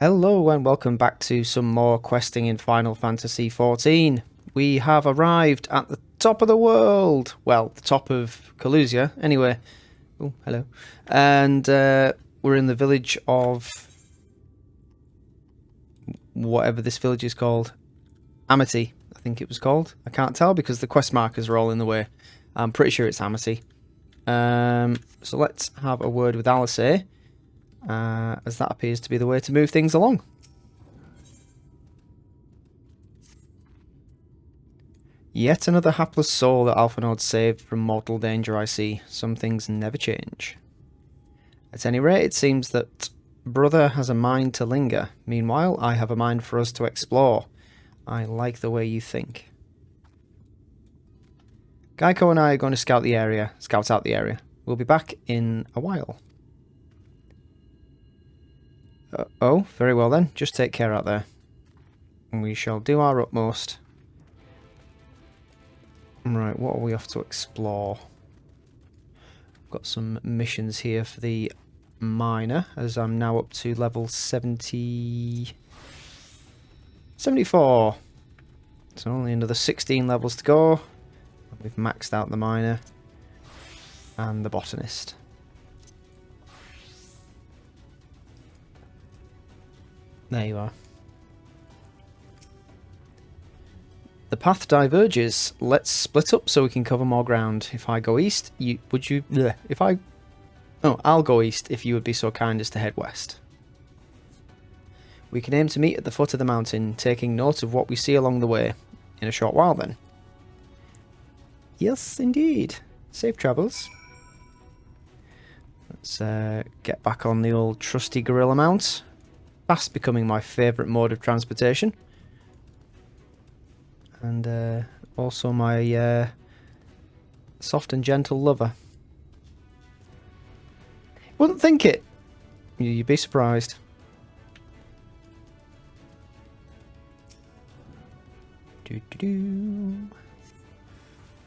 Hello and welcome back to some more questing in Final Fantasy XIV. We have arrived at the top of the world. Well, the top of Calusia, anyway. Oh, hello. And we're in the village of... whatever this village is called. Amity, I think it was called. I can't tell because the quest markers are all in the way. I'm pretty sure it's Amity. So let's have a word with Alice, as that appears to be the way to move things along. Yet another hapless soul that Alphinaud saved from mortal danger, I see. Some things never change. At any rate, it seems that brother has a mind to linger. Meanwhile, I have a mind for us to explore. I like the way you think. Gaiko and I are going to scout out the area. We'll be back in a while. Oh, very well then. Just take care out there. We shall do our utmost. Right, what are we off to explore? Got some missions here for the miner, as I'm now up to level 74. So only another 16 levels to go. We've maxed out the miner and the botanist. There you are. The path diverges. Let's split up so we can cover more ground. If I go east, I'll go east if you would be so kind as to head west. We can aim to meet at the foot of the mountain, taking note of what we see along the way. In a short while, then. Yes, indeed. Safe travels. Let's get back on the old trusty gorilla mount. Fast becoming my favourite mode of transportation. And also my soft and gentle lover. Wouldn't think it. You'd be surprised.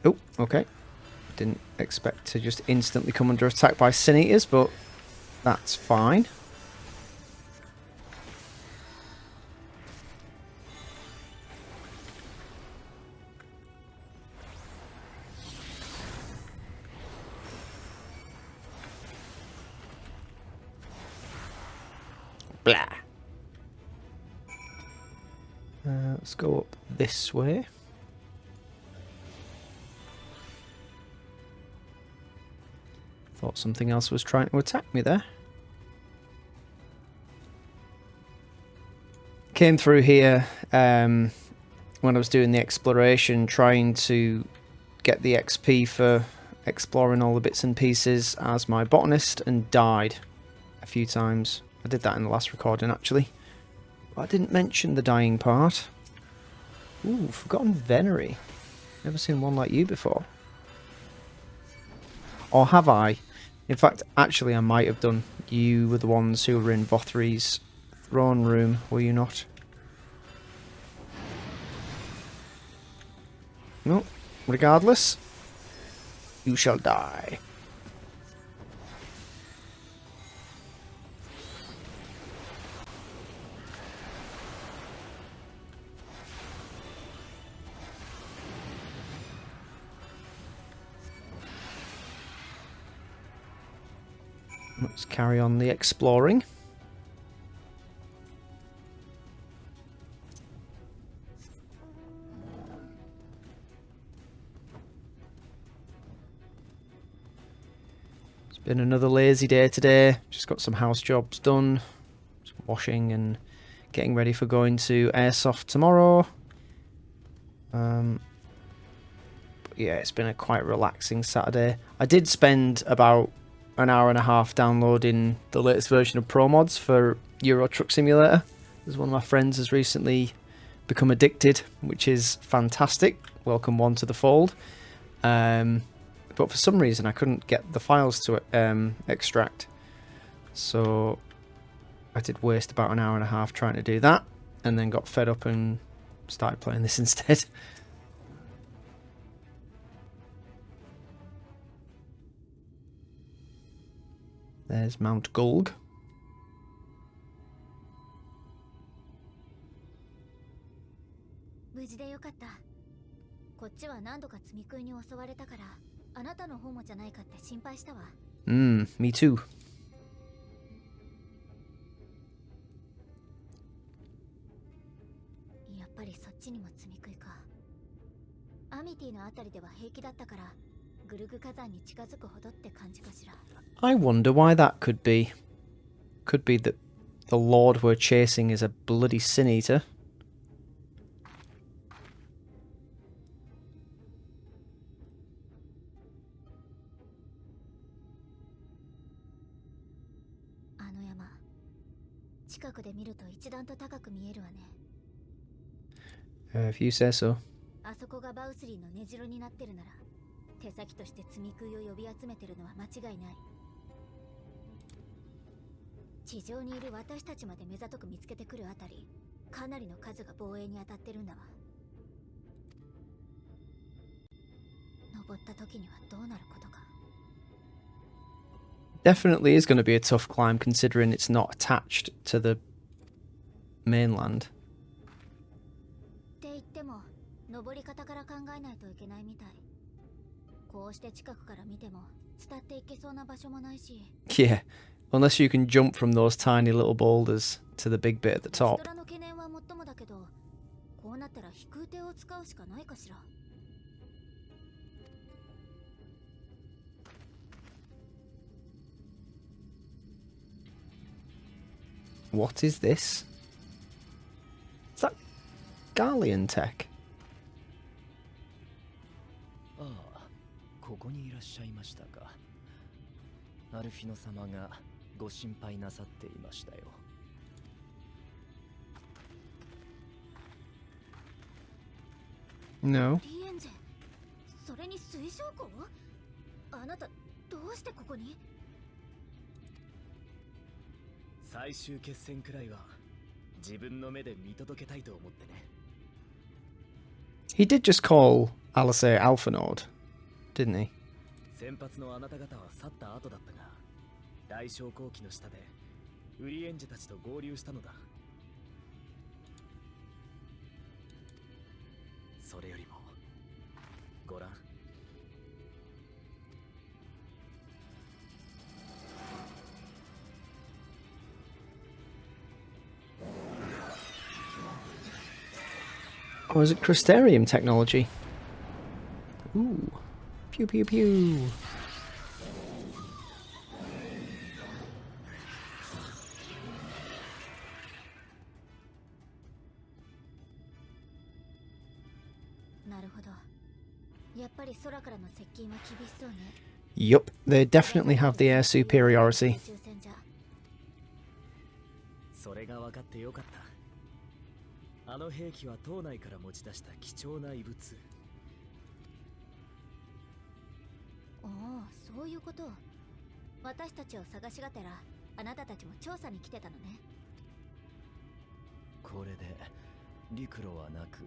Oh, okay. Didn't expect to just instantly come under attack by sin eaters, but that's fine. Blah. Let's go up this way. Thought something else was trying to attack me there. Came through here when I was doing the exploration, trying to get the XP for exploring all the bits and pieces as my botanist, and died a few times. I did that in the last recording, actually. But I didn't mention the dying part. Ooh, Forgotten Venery. Never seen one like you before. Or have I? In fact, actually I might have done. You were the ones who were in Vothri's throne room, were you not? No. Regardless, you shall die. Let's carry on the exploring. It's been another lazy day today. Just got some house jobs done. Some washing and getting ready for going to Airsoft tomorrow. Yeah, it's been a quite relaxing Saturday. I did spend about an hour and a half downloading the latest version of Pro Mods for Euro Truck Simulator, as one of my friends has recently become addicted, which is fantastic. Welcome one to the fold. But for some reason I couldn't get the files to extract, so I did waste about an hour and a half trying to do that, and then got fed up and started playing this instead. There's Mount Gulg. 無事でよかった。こっちは何度か積み食いに襲われたから、あなたの方もじゃないかって心配したわ。Me too. やっぱりそっちにも積み食いか。アミティのあたりでは平気だったから、グルグ火山に近づくほどって感じかしら。I wonder why that could be. Could be that the lord we're chasing is a bloody sin eater. あの山、近くで見ると一段と高く見えるわね。If you say so. あそこがバウスリーの根城になってるなら、手先として積み食いを呼び集めてるのは間違いない。地上にいる私たちまで目ざとく見つけてくるあたり、かなりの数が防衛に当たってるんだわ。登った時にはどうなることか。Definitely is going to be a tough climb considering it's not attached to the mainland. って言っても、登り方から考えないといけないみたい。こうして近くから見ても伝っていけそうな場所もないし。Yeah, unless you can jump from those tiny little boulders to the big bit at the top. 人らの懸念はもっともだけど、こうなったら飛空艇を使うしかないかしら。What is this? Is that Garlean tech? ああ、ここにいらっしゃいましたか。アルフィノ様がご心配なさっていましたよ。No. リエンジェ、それに水晶湖？あなたどうしてここに？最終決戦くらいは自分の目で見届けたいと思ってね。He did just call Alisair Alphanord, didn't he? 先発のあなた方は去った後だったが、大昇降機の下でウリエンジェたちと合流したのだ。それよりもご覧。Or is it Crystarium technology? Ooh. Pew pew pew. なるほど。やっぱり空からの接近は厳しそうね。Yup, they definitely have the air superiority. それが分かってよかった。あの兵器は島内から持ち出した貴重な遺物。おお、そういうこと。私たちを探しがてら、あなたたちも調査に来てたのね。これで陸路はなく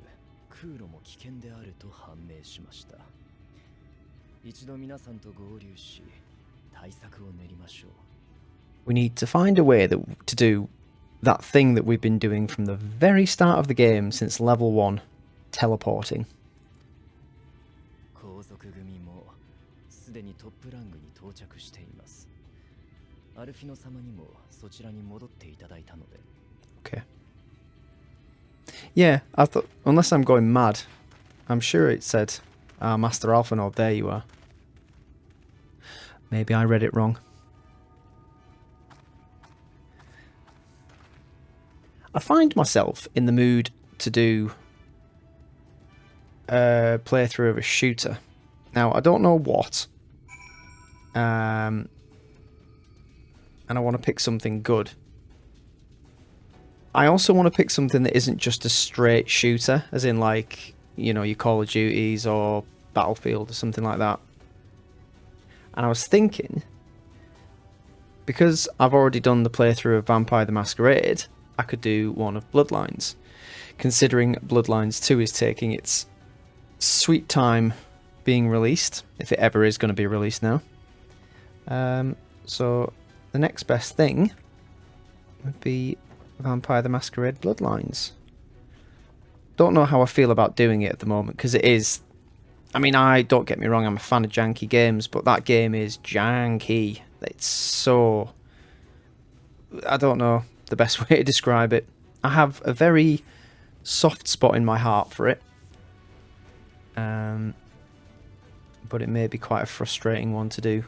空路も危険であると判明しました。一度皆さんと合流し、対策を練りましょう。We need to find a way to do that thing that we've been doing from the very start of the game since level 1, teleporting. 皇族組もすでにトップラングに到着しています。アルフィノ様にもそちらに戻っていただいたので。Okay. Yeah, I thought, unless I'm going mad, I'm sure it said, Master Alphanord, there you are. Maybe I read it wrong. I find myself in the mood to do a playthrough of a shooter. Now, I don't know what. And I want to pick something good. I also want to pick something that isn't just a straight shooter, as in like, you know, your Call of Duties or Battlefield or something like that. And I was thinking, because I've already done the playthrough of Vampire the Masquerade, I could do one of Bloodlines. Considering Bloodlines 2 is taking its sweet time being released, if it ever is going to be released now. So the next best thing would be Vampire the Masquerade Bloodlines. don't know how I feel about doing it at the moment, because it is... I mean, don't get me wrong, I'm a fan of janky games, but that game is janky. It's so... I don't know the best way to describe it. I have a very soft spot in my heart for it. But it may be quite a frustrating one to do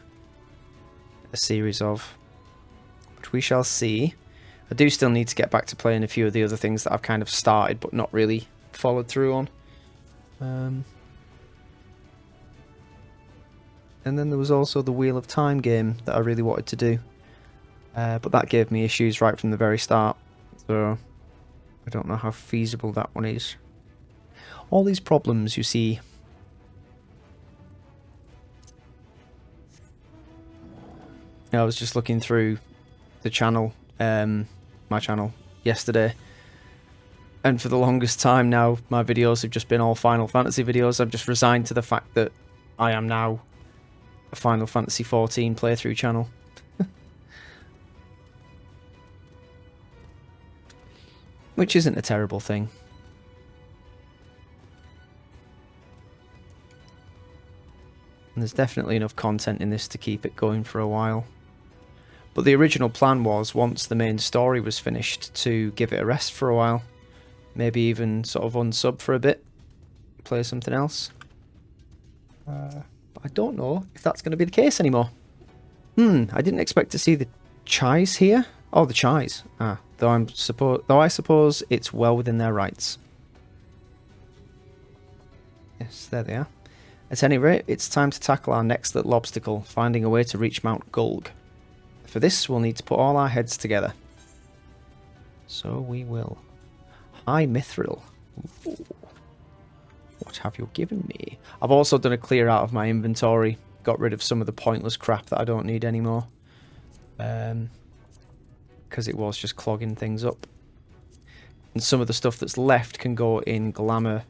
a series of. But we shall see. I do still need to get back to playing a few of the other things that I've kind of started but not really followed through on. And then there was also the Wheel of Time game that I really wanted to do. But that gave me issues right from the very start. So I don't know how feasible that one is. All these problems, you see. I was just looking through the channel, my channel, yesterday. And for the longest time now, my videos have just been all Final Fantasy videos. I've just resigned to the fact that I am now a Final Fantasy XIV playthrough channel. Which isn't a terrible thing. And there's definitely enough content in this to keep it going for a while. But the original plan was, once the main story was finished, to give it a rest for a while. Maybe even sort of unsub for a bit. Play something else. But I don't know if that's going to be the case anymore. I didn't expect to see the Chais here. Oh, the Chais. Though I suppose it's well within their rights. Yes, there they are. At any rate, it's time to tackle our next little obstacle, finding a way to reach Mount Gulg. For this, we'll need to put all our heads together. So we will. High Mithril. Ooh. What have you given me? I've also done a clear out of my inventory. Got rid of some of the pointless crap that I don't need anymore. Because it was just clogging things up. And some of the stuff that's left can go in Glamour.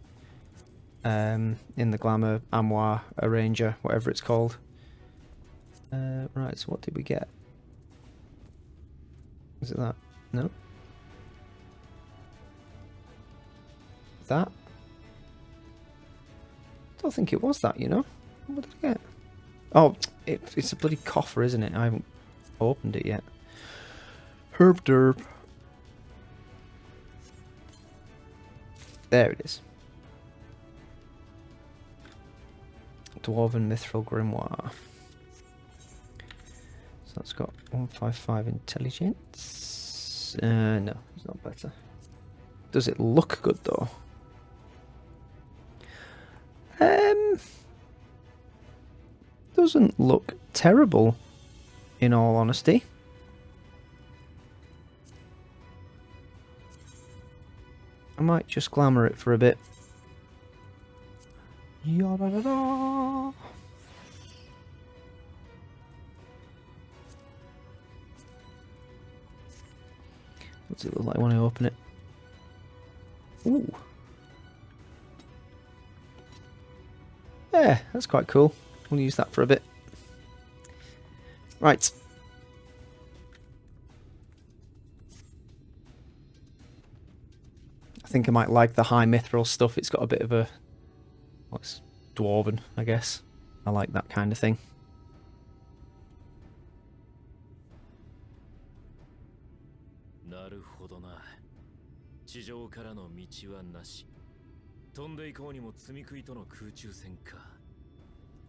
In the Glamour Armoire Arranger, whatever it's called. Right, so what did we get? Is it that? No. That? I don't think it was that, you know? What did I get? Oh, it's a bloody coffer, isn't it? I haven't opened it yet. Herb derb. There it is. Dwarven Mithril Grimoire. So that's got 155 intelligence. No, it's not better. Does it look good though? Doesn't look terrible, in all honesty. I might just glamour it for a bit. Ya-da-da-da. What's it look like when I open it? Ooh. Yeah, that's quite cool. We'll use that for a bit. Right. I think I might like the high mithril stuff. It's got a bit of a... What's dwarven, I guess. I like that kind of thing.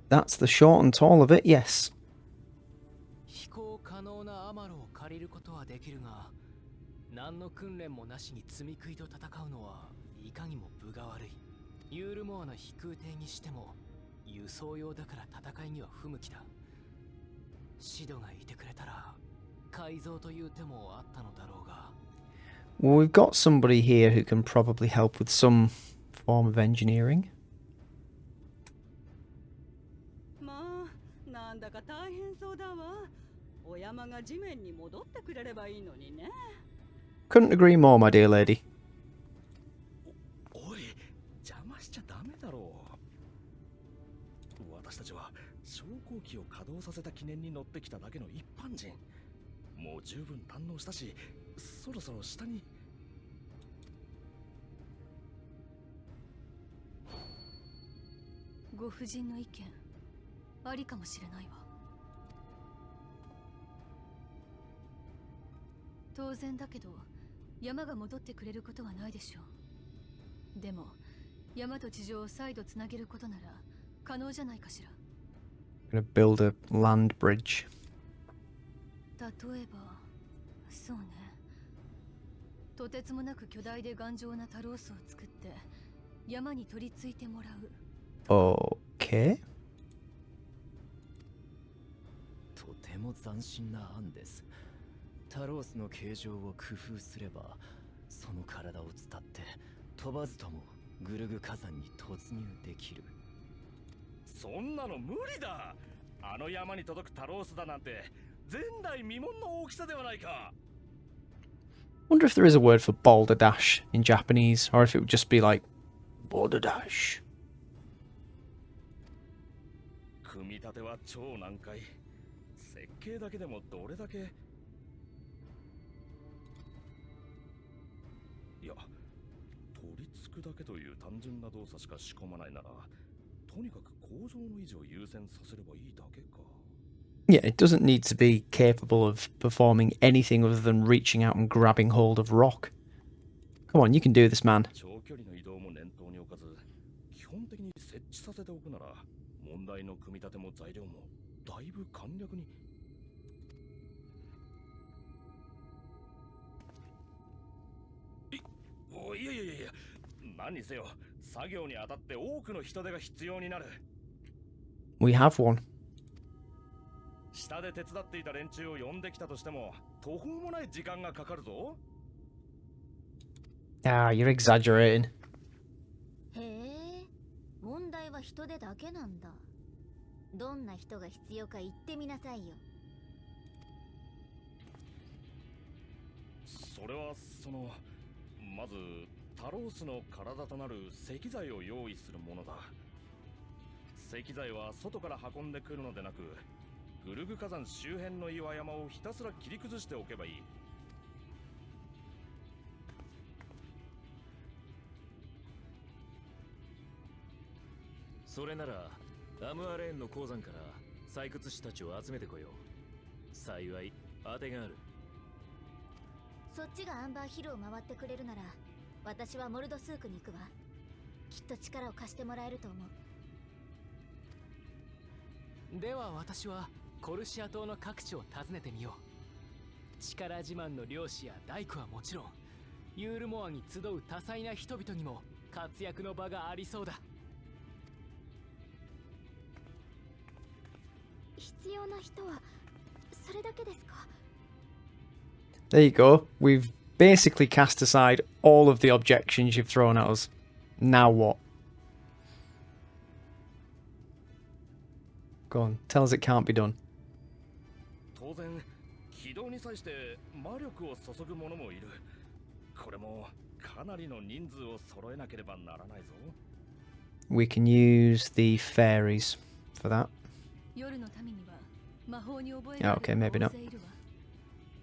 That's the short and tall of it, yes. Well, we've got somebody here who can probably help with some form of engineering. Couldn't agree more, my dear lady. ご婦人の意見ありかもしれないわ。当然だけど山が戻ってくれることはないでしょう。でも山と地上を再度つなげることなら可能じゃないかしら。I'm gonna build a land bridge. 例えばそうね、とてつもなく巨大で頑丈なタロースを作って山に取り付いてもらう。Okay. とても斬新な案です。タロースの形状を工夫すれば、その体を伝って飛ばずともグルグ火山に突入できる。そんなの無理だ。あの山に届くタロースだなんて前代未聞の大きさではないか。 Wonder if there is a word for balderdash in Japanese, or if it would just be like balderdash. 組み立ては超難解。設計だけでもどれだけ。いや、取り付くだけという単純な動作しか仕込まないなら、とにかく構造の維持を優先させればいいだけか。Yeah, it doesn't need to be capable of performing anything other than reaching out and grabbing hold of rock. Come on, you can do this, man. 長距離の移動も念頭に置かず、基本的に設置させておくなら、問題の組み立ても材料もだいぶ簡略に。いやいやいやいや、何にせよ作業にあたって多くの人手が必要になる。 We have one. 下で手伝っていた連中を呼んできたとしても途方もない時間がかかるぞ。Ah, you're exaggerating. へえ、問題は人手だけなんだ。どんな人が必要か言ってみなさいよ。それはまずタロースの体となる石材を用意するものだ。石材は外から運んでくるのでなく、グルグ火山周辺の岩山をひたすら切り崩しておけばいい。それならアムアレーンの鉱山から採掘士たちを集めてこよう。幸い当てがある。そっちがアンバーヒルを回ってくれるなら、私はモルドスークに行くわ。きっと力を貸してもらえると思う。では私はコルシア島の各地を訪ねてみよう。力自慢の漁師や大工はもちろん、ユールモアに集う多彩な人々にも活躍の場がありそうだ。必要な人はそれだけですか？ There you go. We've basically cast aside all of the objections you've thrown at us. Now what? Go on, tell us it can't be done. 当然軌道に際して魔力を注ぐ者もいる。これもかなりの人数を揃えなければならないぞ。 We can use the fairies for that. 夜の民には魔法に覚えられ Okay, る maybe 大 not. 勢いるわ。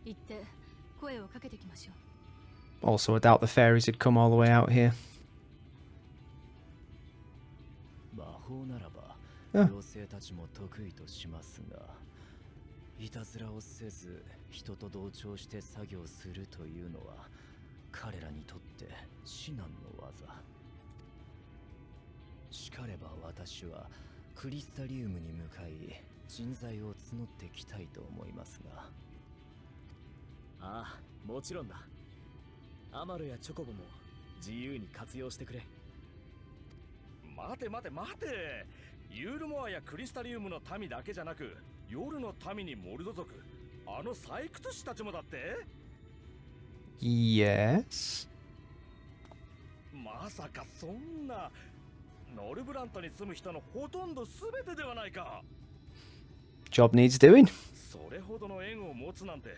行って声をかけてきましょう。 Also, I doubt the fairies had come all the way out here. 魔法ならばあ妖精たちも得意としますが、いたずらをせず人と同調して作業するというのは彼らにとって至難の技。しかれば私はクリスタリウムに向かい人材を募ってきたいと思いますが。ああ、もちろんだ。アマルやチョコボも自由に活用してくれ。待て待て待て。ユールモアやクリスタリウムの民だけじゃなく、夜の民にモルド族、あの採掘士たちもだって。 Yes. まさかそんな。ノルブラントに住む人のほとんど全てではないか。 Job needs doing. それほどの縁を持つなんて、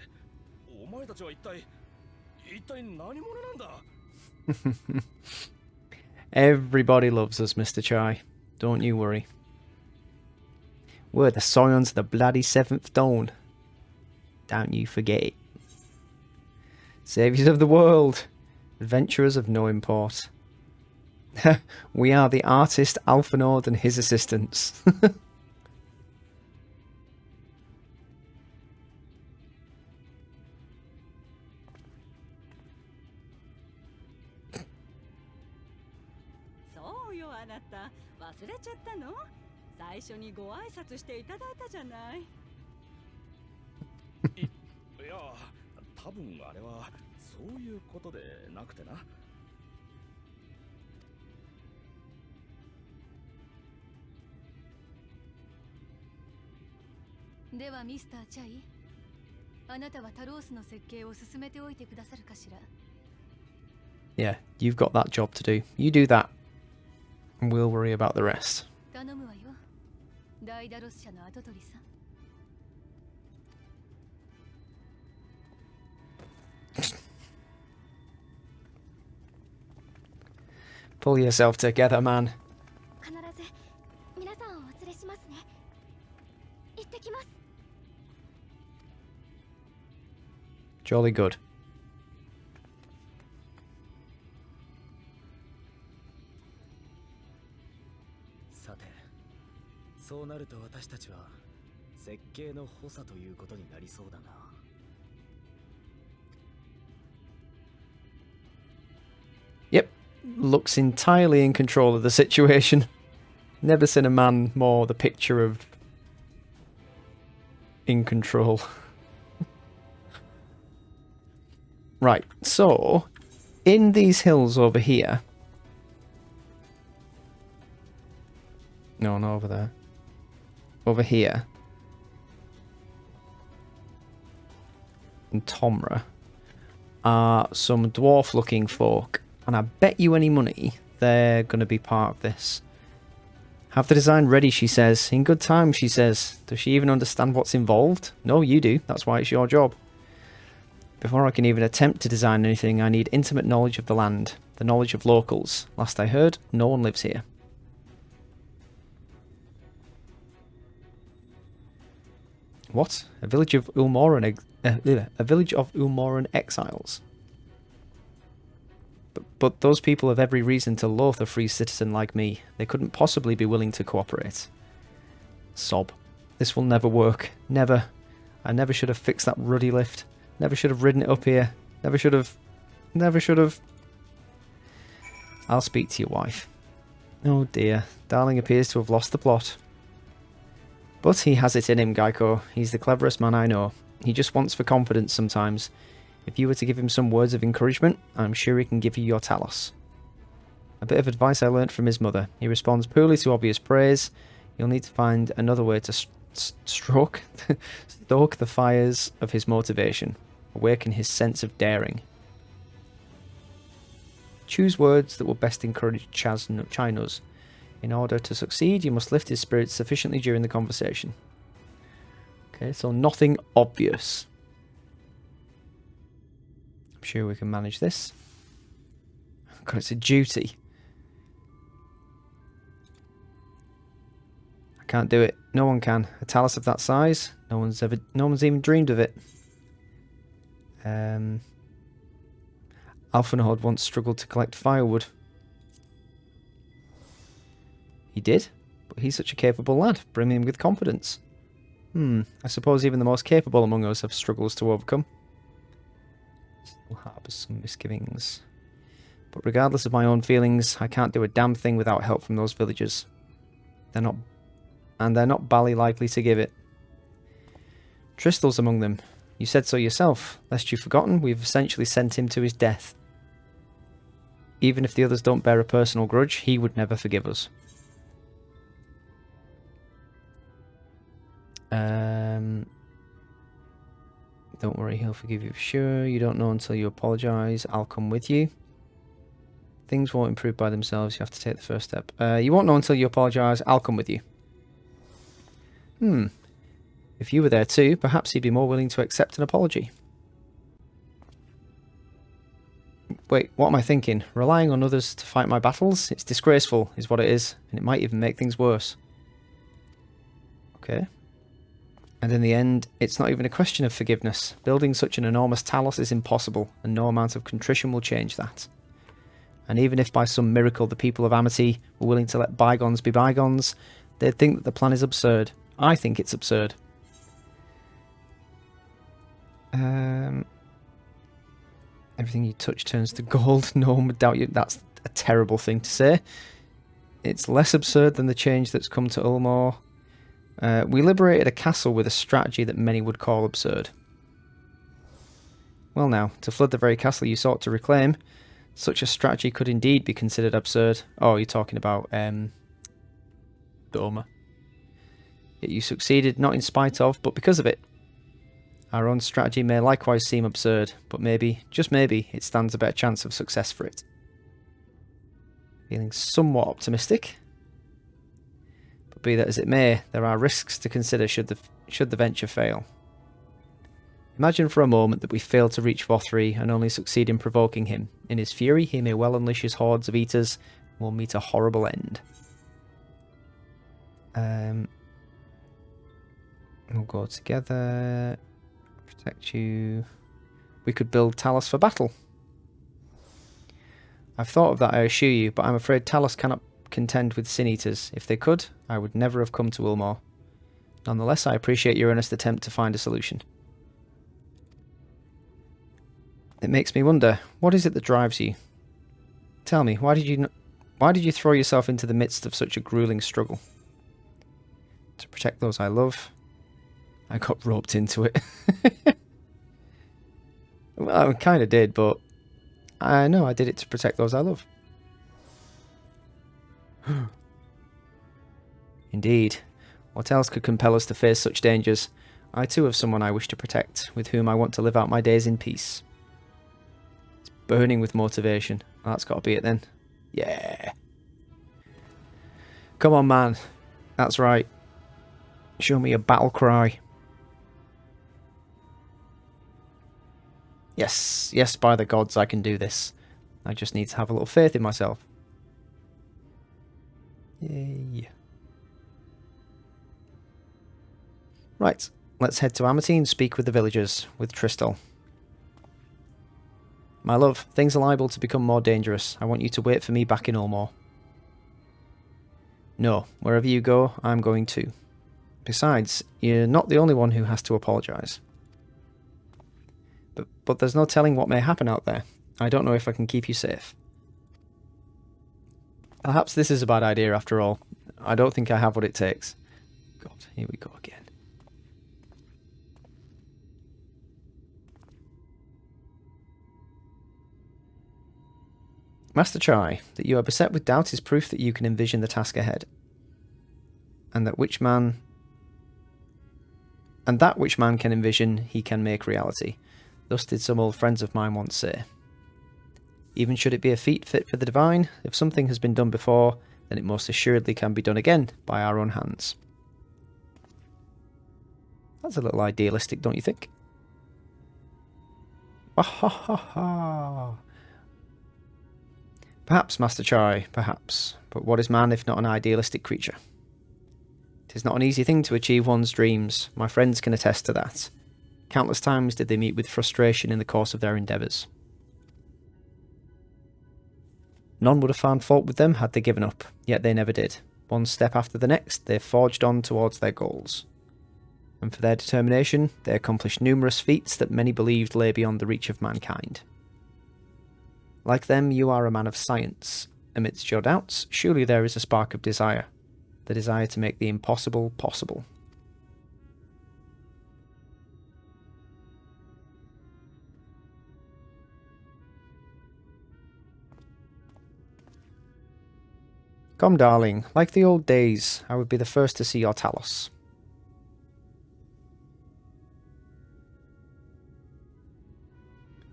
お前たちは一体何者なんだ。 Everybody loves us, Mr. Chai. Don't you worry. We're the Scions of the bloody 7th Dawn. Don't you forget it. Saviors of the world. Adventurers of no import. We are the artist, Alphanord, and his assistants. そうよあなた忘れちゃったの？最初にご挨拶していただいたじゃない。いや、多分あれはそういうことでなくてな。ではミスターチャイ、あなたはタロースの設計を進めておいてくださるかしら。 Yeah, you've got that job to do. You do that, and we'll worry about the rest. 頼むわよ、ダイダロス社の跡取りさん。 Pull yourself together, man. 必ず皆さんをお連れしますね。行ってきます。 Jolly good. さて、そうなると私たちは設計の補佐ということになりそうだな。 Yep, looks entirely in control of the situation. Never seen a man more the picture of in control. Right, so in these hills over here. No, not over there. Over here. In Tomra are some dwarf looking folk. And I bet you any money they're going to be part of this. Have the design ready, she says. In good time, she says. Does she even understand what's involved? No, you do. That's why it's your job. Before I can even attempt to design anything, I need intimate knowledge of the land. The knowledge of locals. Last I heard, no one lives here. What? A village of Ulmoran... a village of Ulmoran exiles? But those people have every reason to loathe a free citizen like me. They couldn't possibly be willing to cooperate. Sob. This will never work. Never. I never should have fixed that ruddy lift. Never should have ridden it up here. Never should have. Never should have. I'll speak to your wife. Oh dear. Darling appears to have lost the plot. But he has it in him, Gaiko. He's the cleverest man I know. He just wants for confidence sometimes. If you were to give him some words of encouragement, I'm sure he can give you your Thalos. A bit of advice I learnt from his mother. He responds poorly to obvious praise. You'll need to find another way to stoke the fires of his motivation. Awaken his sense of daring. Choose words that will best encourage Chinos. In order to succeed, you must lift his spirits sufficiently during the conversation. Okay, so nothing obvious. I'm sure we can manage this. God, it's a duty. I can't do it. No one can. A Thalos of that size, no one's even dreamed of it. Alphanord once struggled to collect firewood. He did, but he's such a capable lad, brimming with confidence. I suppose even the most capable among us have struggles to overcome. Still harbours some misgivings. But regardless of my own feelings, I can't do a damn thing without help from those villagers. They're not bally likely to give it. Tristel's among them. You said so yourself. Lest you've forgotten, we've essentially sent him to his death. Even if the others don't bear a personal grudge, he would never forgive us. Don't worry, he'll forgive you for sure. You don't know until you apologise. I'll come with you. Things won't improve by themselves. You have to take the first step. You won't know until you apologise. I'll come with you. If you were there too, perhaps he'd be more willing to accept an apology. Wait, what am I thinking? Relying on others to fight my battles? It's disgraceful, is what it is, and it might even make things worse. Okay. And in the end, it's not even a question of forgiveness. Building such an enormous Thalos is impossible, and no amount of contrition will change that. And even if by some miracle the people of Amity were willing to let bygones be bygones, they'd think that the plan is absurd. I think it's absurd. Everything you touch turns to gold. No one would doubt you. That's a terrible thing to say. It's less absurd than the change that's come to Ulmor. We liberated a castle with a strategy that many would call absurd. Well now, to flood the very castle you sought to reclaim, such a strategy could indeed be considered absurd. Oh, you're talking about Doma. Yet you succeeded not in spite of, but because of it. Our own strategy may likewise seem absurd, but maybe, just maybe, it stands a better chance of success for it. Feeling somewhat optimistic. But be that as it may, there are risks to consider should the venture fail. Imagine for a moment that we fail to reach Vothri and only succeed in provoking him. In his fury, he may well unleash his hordes of eaters and will meet a horrible end. We'll go together. Protect you. We could build Thalos for battle. I've thought of that, I assure you, but I'm afraid Thalos cannot contend with Sin Eaters. If they could, I would never have come to Ulmor. Nonetheless, I appreciate your earnest attempt to find a solution. It makes me wonder, what is it that drives you? Tell me, why did you throw yourself into the midst of such a grueling struggle? To protect those I love. I got roped into it. Well, I kind of did, but I know I did it to protect those I love. Indeed. What else could compel us to face such dangers? I too have someone I wish to protect, with whom I want to live out my days in peace. It's burning with motivation. That's got to be it then. Yeah. Come on, man. That's right. Show me a battle cry. Yes, yes, by the gods, I can do this. I just need to have a little faith in myself. Yay. Right, let's head to Amity and speak with the villagers, with Tristel. My love, things are liable to become more dangerous. I want you to wait for me back in Ulmor. No, wherever you go, I'm going too. Besides, you're not the only one who has to apologise. But there's no telling what may happen out there. I don't know if I can keep you safe. Perhaps this is a bad idea after all. I don't think I have what it takes. God, here we go again. Master Chai, that you are beset with doubt is proof that you can envision the task ahead. And that which man can envision, he can make reality. Thus did some old friends of mine once say. Even should it be a feat fit for the divine, if something has been done before, then it most assuredly can be done again by our own hands. That's a little idealistic, don't you think? Ah ha ha ha. Perhaps, Master Chai, perhaps. But what is man if not an idealistic creature? It is not an easy thing to achieve one's dreams. My friends can attest to that. Countless times did they meet with frustration in the course of their endeavours. None would have found fault with them had they given up, yet they never did. One step after the next, they forged on towards their goals. And for their determination, they accomplished numerous feats that many believed lay beyond the reach of mankind. Like them, you are a man of science. Amidst your doubts, surely there is a spark of desire. The desire to make the impossible possible. Come, darling, like the old days, I would be the first to see your Thalos.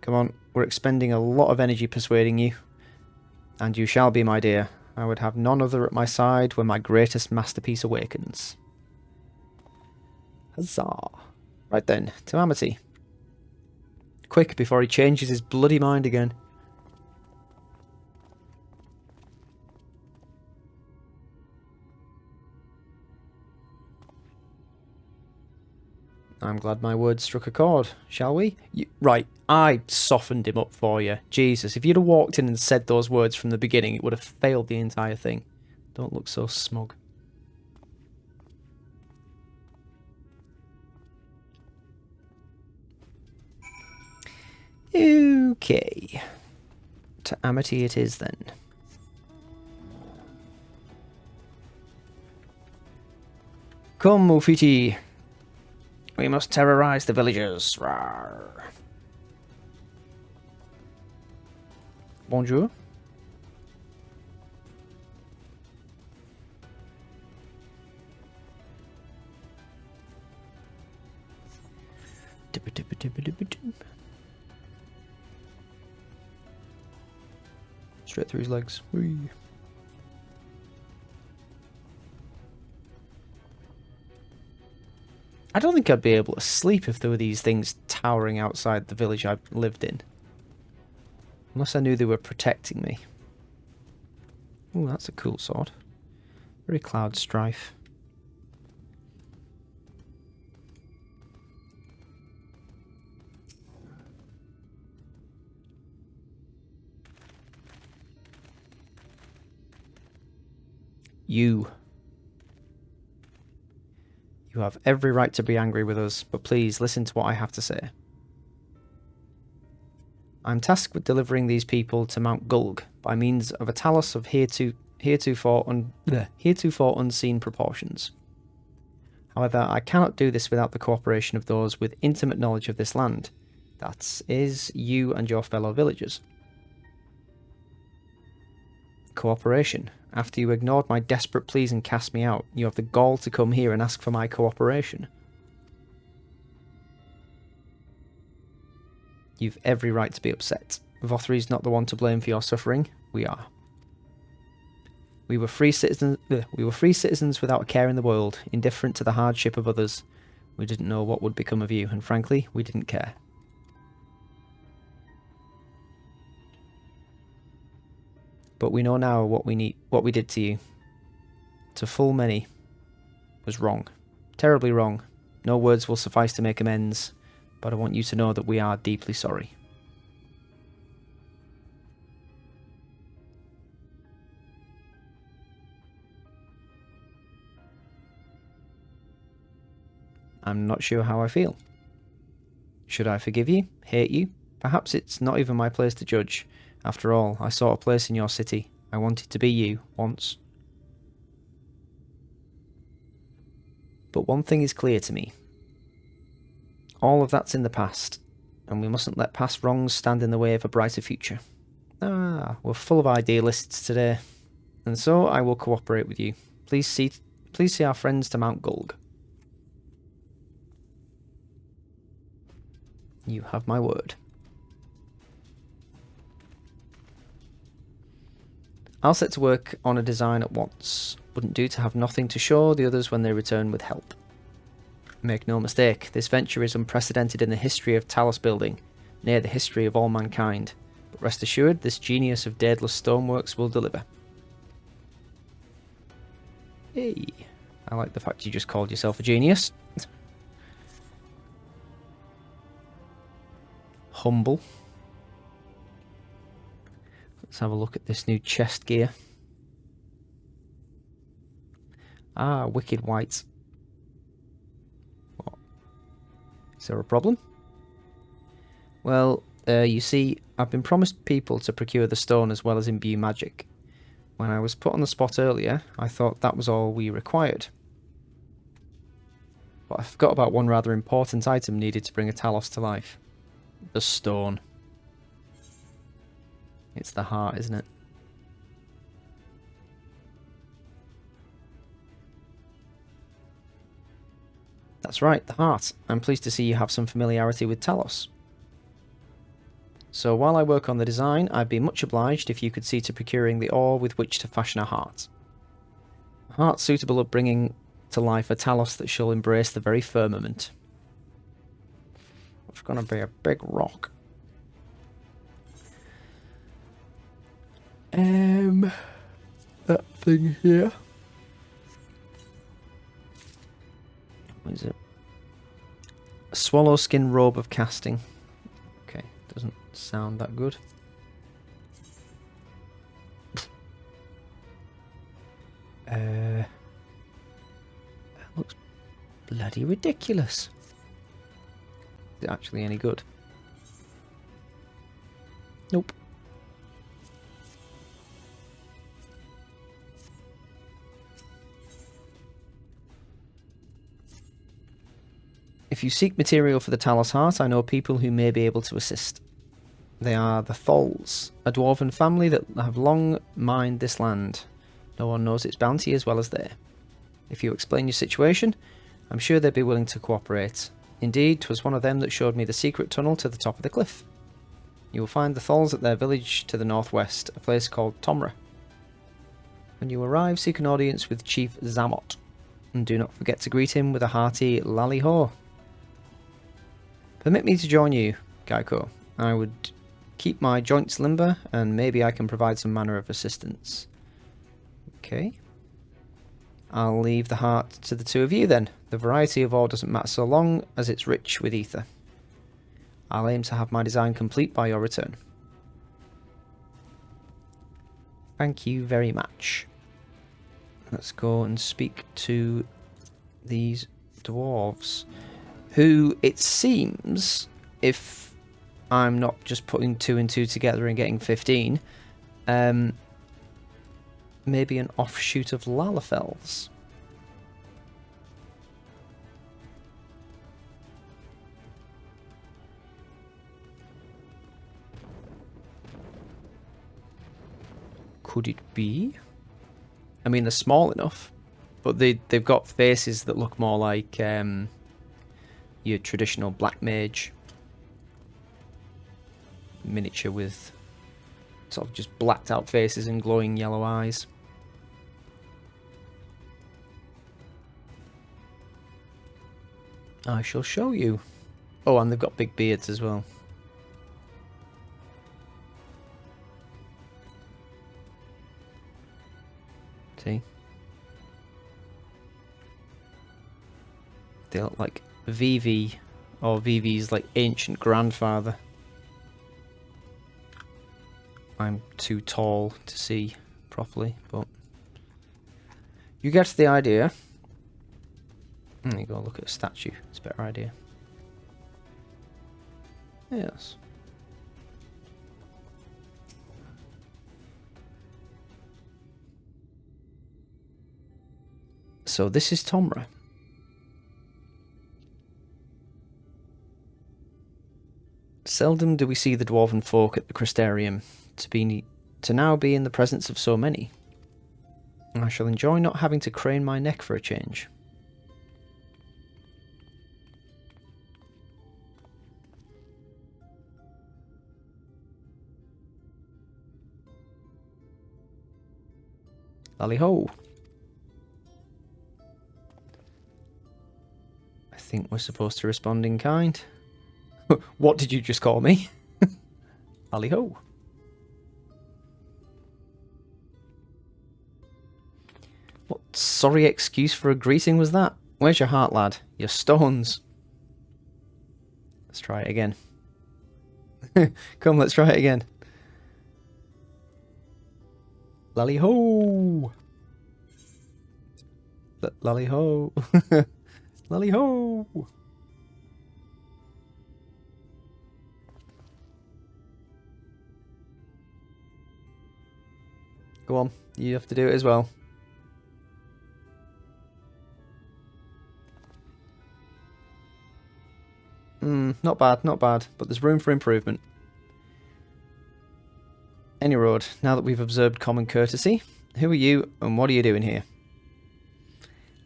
Come on, we're expending a lot of energy persuading you. And you shall be, my dear. I would have none other at my side when my greatest masterpiece awakens. Huzzah! Right then, to Amity. Quick, before he changes his bloody mind again. I'm glad my words struck a chord, shall we? Right, I softened him up for you. Jesus, if you'd have walked in and said those words from the beginning, it would have failed the entire thing. Don't look so smug. Okay. To Amity it is then. Come, Mufiti. We must terrorize the villagers. Rawr. Bonjour. Straight through his legs. Whee. I don't think I'd be able to sleep if there were these things towering outside the village I lived in. Unless I knew they were protecting me. Ooh, that's a cool sword. Very Cloud Strife. You have every right to be angry with us, but please listen to what I have to say. I'm tasked with delivering these people to Mount Gulg by means of a Thalos of heretofore unseen proportions. However, I cannot do this without the cooperation of those with intimate knowledge of this land. That is, you and your fellow villagers. Cooperation. After you ignored my desperate pleas and cast me out, you have the gall to come here and ask for my cooperation. You've every right to be upset. Vothri's not the one to blame for your suffering. We are. We were free citizens without a care in the world, indifferent to the hardship of others. We didn't know what would become of you, and frankly, we didn't care. But we know now what we did to you. To full many was wrong. Terribly wrong. No words will suffice to make amends, but I want you to know that we are deeply sorry. I'm not sure how I feel. Should I forgive you? Hate you? Perhaps it's not even my place to judge. After all, I sought a place in your city. I wanted to be you, once. But one thing is clear to me. All of that's in the past, and we mustn't let past wrongs stand in the way of a brighter future. We're full of idealists today, and so I will cooperate with you. Please see our friends to Mount Gulg. You have my word. I'll set to work on a design at once. Wouldn't do to have nothing to show the others when they return with help. Make no mistake, this venture is unprecedented in the history of Talos building, nay, the history of all mankind. But rest assured, this genius of Daedalus Stoneworks will deliver. Hey, I like the fact you just called yourself a genius. Humble. Let's have a look at this new chest gear. Wicked white. What? Is there a problem? Well, you see, I've been promised people to procure the stone as well as imbue magic. When I was put on the spot earlier, I thought that was all we required. But I forgot about one rather important item needed to bring a Talos to life. The stone. It's the heart, isn't it? That's right, the heart. I'm pleased to see you have some familiarity with Talos. So while I work on the design, I'd be much obliged if you could see to procuring the ore with which to fashion a heart. A heart suitable of bringing to life a Talos that shall embrace the very firmament. It's going to be a big rock. That thing here. What is it? Swallow skin robe of casting. Okay, doesn't sound that good. That looks bloody ridiculous. Is it actually any good? Nope. If you seek material for the Talos Heart, I know people who may be able to assist. They are the Thalls, a dwarven family that have long mined this land. No one knows its bounty as well as they. If you explain your situation, I'm sure they'd be willing to cooperate. Indeed, 'twas one of them that showed me the secret tunnel to the top of the cliff. You will find the Thalls at their village to the northwest, a place called Tomra. When you arrive, seek an audience with Chief Zamot, and do not forget to greet him with a hearty lally-ho. Permit me to join you, Gaiko. I would keep my joints limber, and maybe I can provide some manner of assistance. Okay. I'll leave the heart to the two of you then. The variety of ore doesn't matter so long as it's rich with ether. I'll aim to have my design complete by your return. Thank you very much. Let's go and speak to these dwarves, who it seems, if I'm not just putting 2 and 2 together and getting 15, maybe an offshoot of Lalafels. Could it be? I mean, they're small enough, but they've got faces that look more like your traditional black mage miniature with sort of just blacked out faces and glowing yellow eyes. I shall show you. Oh, and they've got big beards as well. See? They look like Vivi, or Vivi's like ancient grandfather. I'm too tall to see properly, but you get the idea. There you go, look at a statue. It's a better idea. Yes. So this is Tomra. Seldom do we see the dwarven folk at the Crystarium, to now be in the presence of so many. I shall enjoy not having to crane my neck for a change. Lally-ho! I think we're supposed to respond in kind. What did you just call me? Lally-ho! What sorry excuse for a greeting was that? Where's your heart, lad? Your stones. Let's try it again. Come, let's try it again. Lally-ho! Lally-ho! Lally-ho! Go on, you have to do it as well. Not bad, not bad, but there's room for improvement. Any road, now that we've observed common courtesy, who are you and what are you doing here?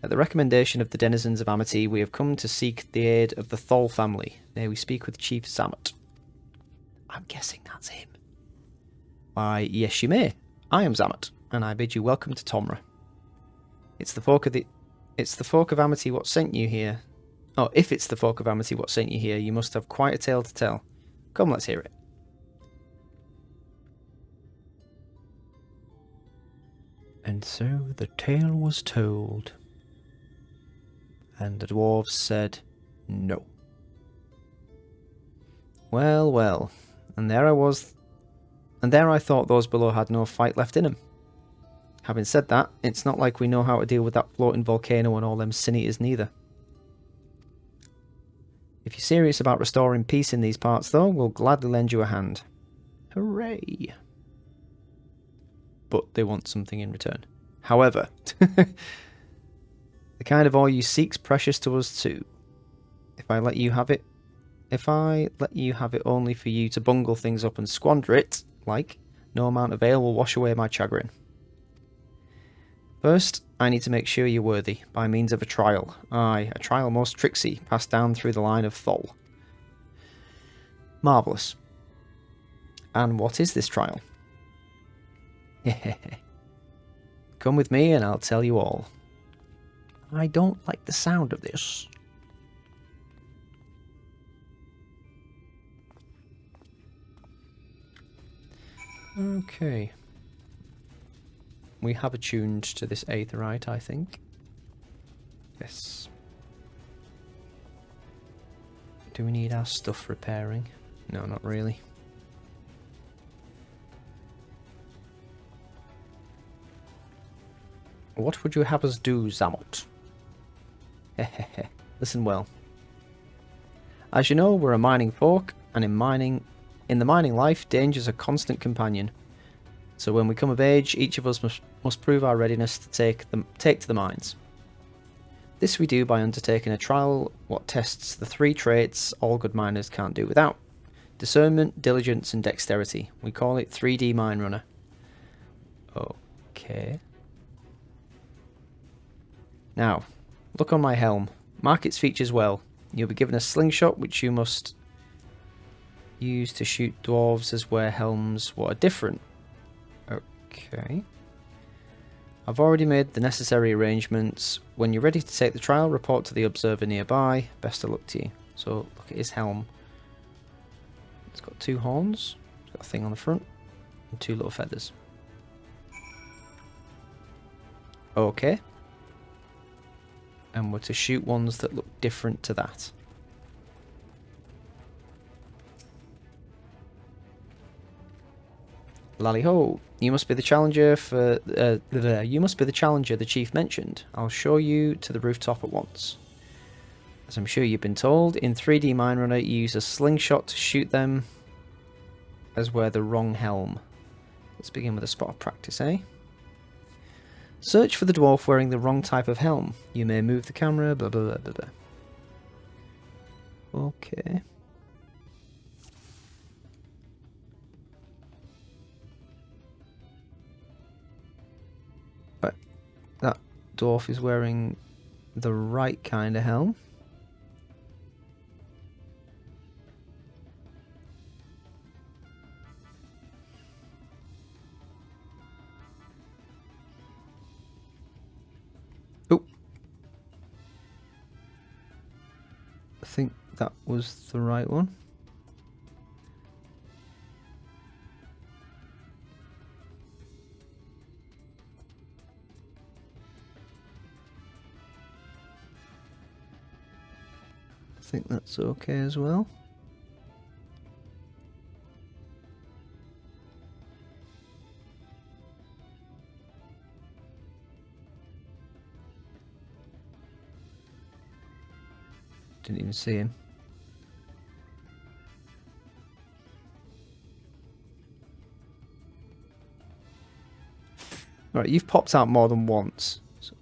At the recommendation of the denizens of Amity, we have come to seek the aid of the Thal family. May we speak with Chief Zamot. I'm guessing that's him. Why, yes you may. I am Zamot, and I bid you welcome to Tomra. It's the folk of Amity what sent you here. Oh, if it's the folk of Amity what sent you here, you must have quite a tale to tell. Come, let's hear it. And so the tale was told. And the dwarves said no. Well, well. And there I was. And there I thought those below had no fight left in them. Having said that, it's not like we know how to deal with that floating volcano and all them sin eaters neither. If you're serious about restoring peace in these parts, though, we'll gladly lend you a hand. Hooray! But they want something in return. However, the kind of ore you seek's precious to us too. If I let you have it only for you to bungle things up and squander it, like, no amount of ale will wash away my chagrin. First, I need to make sure you're worthy, by means of a trial. Aye, a trial most tricksy, passed down through the line of Thol. Marvellous. And what is this trial? Come with me and I'll tell you all. I don't like the sound of this. Okay. We have attuned to this aetherite, I think. Yes. Do we need our stuff repairing? No, not really. What would you have us do, Zamot? Hehehe. Listen well. As you know, we're a mining folk, and in the mining life, danger's a constant companion. So when we come of age, each of us must prove our readiness to take to the mines. This we do by undertaking a trial what tests the 3 traits all good miners can't do without. Discernment, diligence and dexterity. We call it 3D Mine Runner. Okay. Now, look on my helm. Mark its features well. You'll be given a slingshot which you must use to shoot dwarves as wear helms what are different. Okay. I've already made the necessary arrangements. When you're ready to take the trial, report to the observer nearby. Best of luck to you. So, look at his helm. It's got 2 horns. It's got a thing on the front. And 2 little feathers. Okay. And we're to shoot ones that look different to that. Lally-ho! You must be the challenger the chief mentioned. I'll show you to the rooftop at once. As I'm sure you've been told, in 3D Mine Runner you use a slingshot to shoot them as wear the wrong helm. Let's begin with a spot of practice, eh? Search for the dwarf wearing the wrong type of helm. You may move the camera, blah blah blah blah blah. Okay. Right. That dwarf is wearing the right kind of helm. I think that was the right one. I think that's okay as well. Didn't even see him. Right, you've popped out more than once. So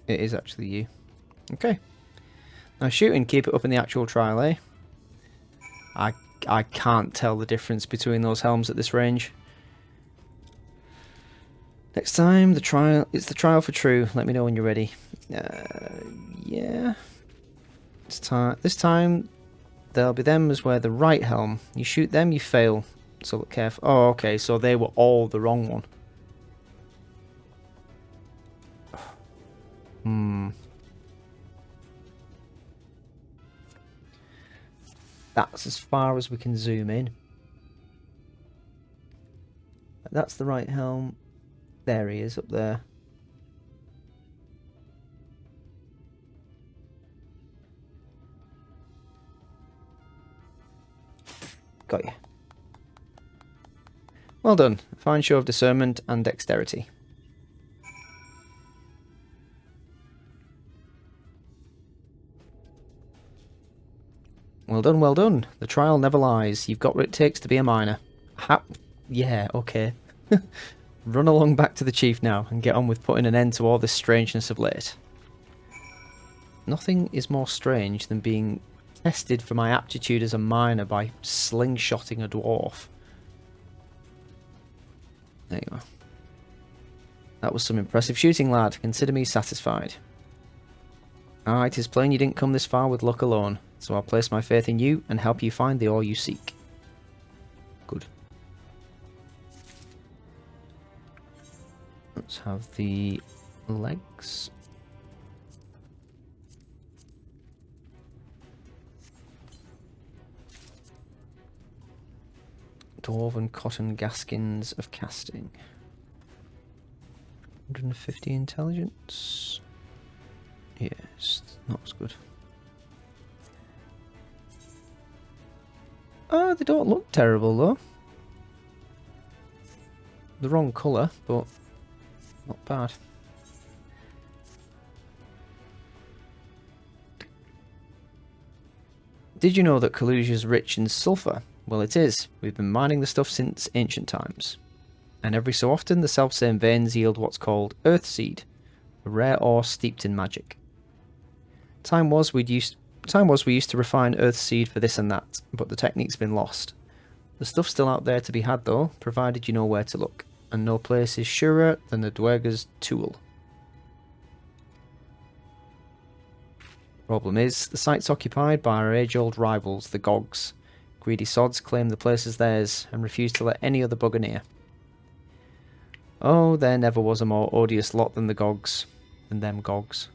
it is actually you. Okay. Now shooting, keep it up in the actual trial, eh? I can't tell the difference between those helms at this range. Next time, it's the trial for true. Let me know when you're ready. Yeah. This time, there'll be them as wear the right helm. You shoot them, you fail. So look careful. Oh, okay, so they were all the wrong one. That's as far as we can zoom in. That's the right helm. There he is, up there. Got you. Well done. Fine show of discernment and dexterity. Well done, well done. The trial never lies. You've got what it takes to be a miner. Yeah, okay. Run along back to the chief now and get on with putting an end to all this strangeness of late. Nothing is more strange than being tested for my aptitude as a miner by slingshotting a dwarf. There you are. That was some impressive shooting, lad. Consider me satisfied. Alright, 'tis plain you didn't come this far with luck alone, so I'll place my faith in you and help you find the ore you seek. Good. Let's have the legs. Dwarven cotton gaskins of casting. 150 intelligence. Yes, not as good. Oh, they don't look terrible though. The wrong colour, but not bad. Did you know that Kalusia's rich in sulphur? Well, it is. We've been mining the stuff since ancient times. And every so often, the self-same veins yield what's called earth seed, a rare ore steeped in magic. Time was we used to refine earth seed for this and that, but the technique's been lost. The stuff's still out there to be had though, provided you know where to look, and no place is surer than the Dwerga's tool. Problem is, the site's occupied by our age-old rivals, the Gogs. Greedy sods claim the place as theirs, and refuse to let any other bugger near. Oh, there never was a more odious lot than the Gogs, than them Gogs.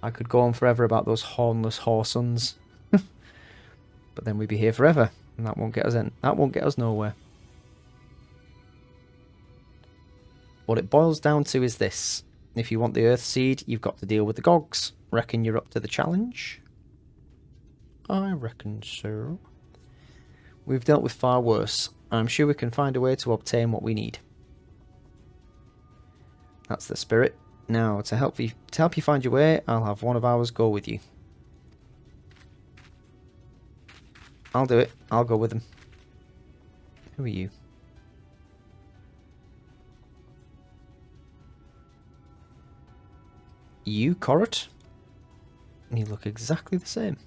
I could go on forever about those hornless whoresuns. But then we'd be here forever, and that won't get us in. That won't get us nowhere. What it boils down to is this. If you want the earth seed, you've got to deal with the Gogs. Reckon you're up to the challenge? I reckon so. We've dealt with far worse. I'm sure we can find a way to obtain what we need. That's the spirit. Now, to help you find your way, I'll have one of ours go with you. I'll do it. I'll go with them. Who are you? You, Corot? You look exactly the same.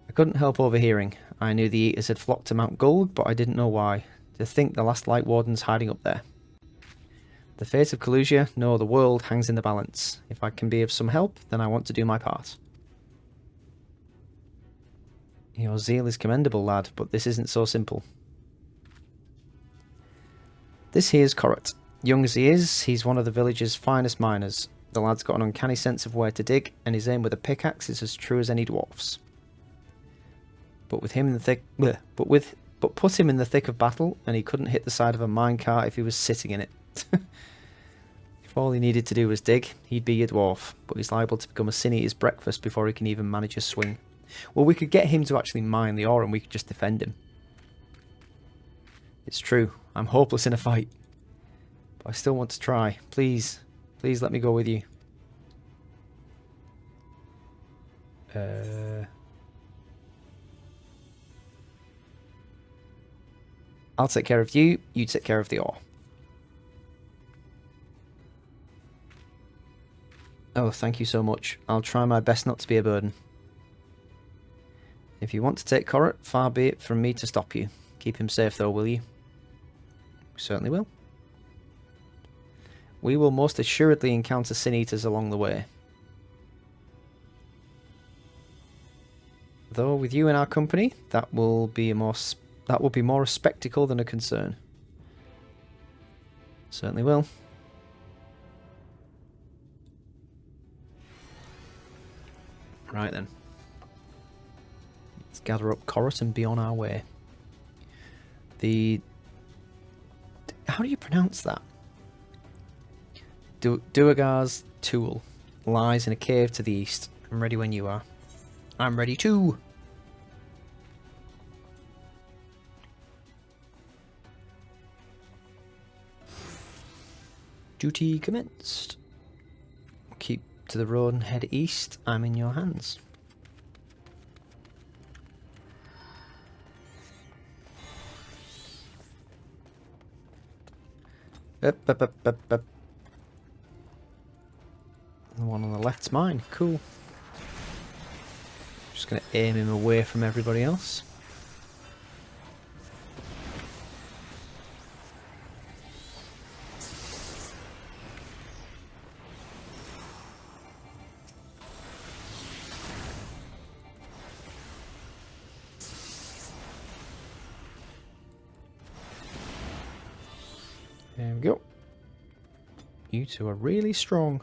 I couldn't help overhearing. I knew the Eaters had flocked to Mount Gulg, but I didn't know why. To think the last Light Warden's hiding up there. The fate of Kalusia, no, the world hangs in the balance. If I can be of some help, then I want to do my part. Your zeal is commendable, lad, but this isn't so simple. This here's Corot. Young as he is, he's one of the village's finest miners. The lad's got an uncanny sense of where to dig, and his aim with a pickaxe is as true as any dwarf's. But put him in the thick of battle, and he couldn't hit the side of a minecart if he was sitting in it. If all he needed to do was dig, he'd be a dwarf, but he's liable to become a sin eater's breakfast before he can even manage a swing. Well, we could get him to actually mine the ore and we could just defend him. It's true, I'm hopeless in a fight. But I still want to try. Please, please let me go with you. I'll take care of you, you take care of the ore. Oh, thank you so much. I'll try my best not to be a burden. If you want to take Corot, far be it from me to stop you. Keep him safe though, will you? We certainly will. We will most assuredly encounter Sin Eaters along the way. Though with you in our company, that will be more a spectacle than a concern. Certainly will. Right then. Let's gather up Corot and be on our way. How do you pronounce that? Duergar's tool lies in a cave to the east. I'm ready when you are. I'm ready too! Duty commenced. Keep to the road and head east. I'm in your hands. Up. The one on the left's mine. Cool. Just going to aim him away from everybody else. There we go. You two are really strong.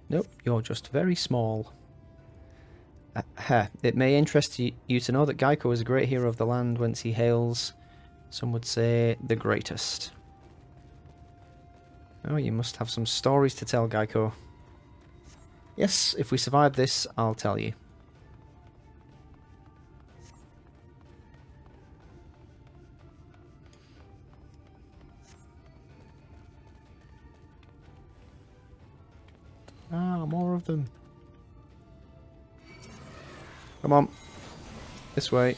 Nope, you're just very small. It may interest you to know that Gaiko is a great hero of the land whence he hails. Some would say the greatest. Oh, you must have some stories to tell, Gaiko. Yes, if we survive this, I'll tell you. Ah, more of them. Come on. This way.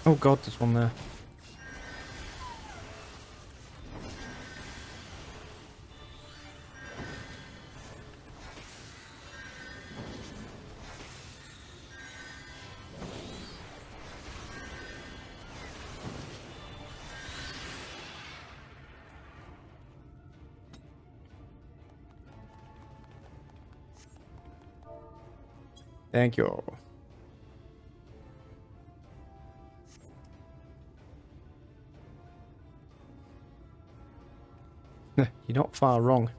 Oh god, there's one there. Thank you. You're not far wrong.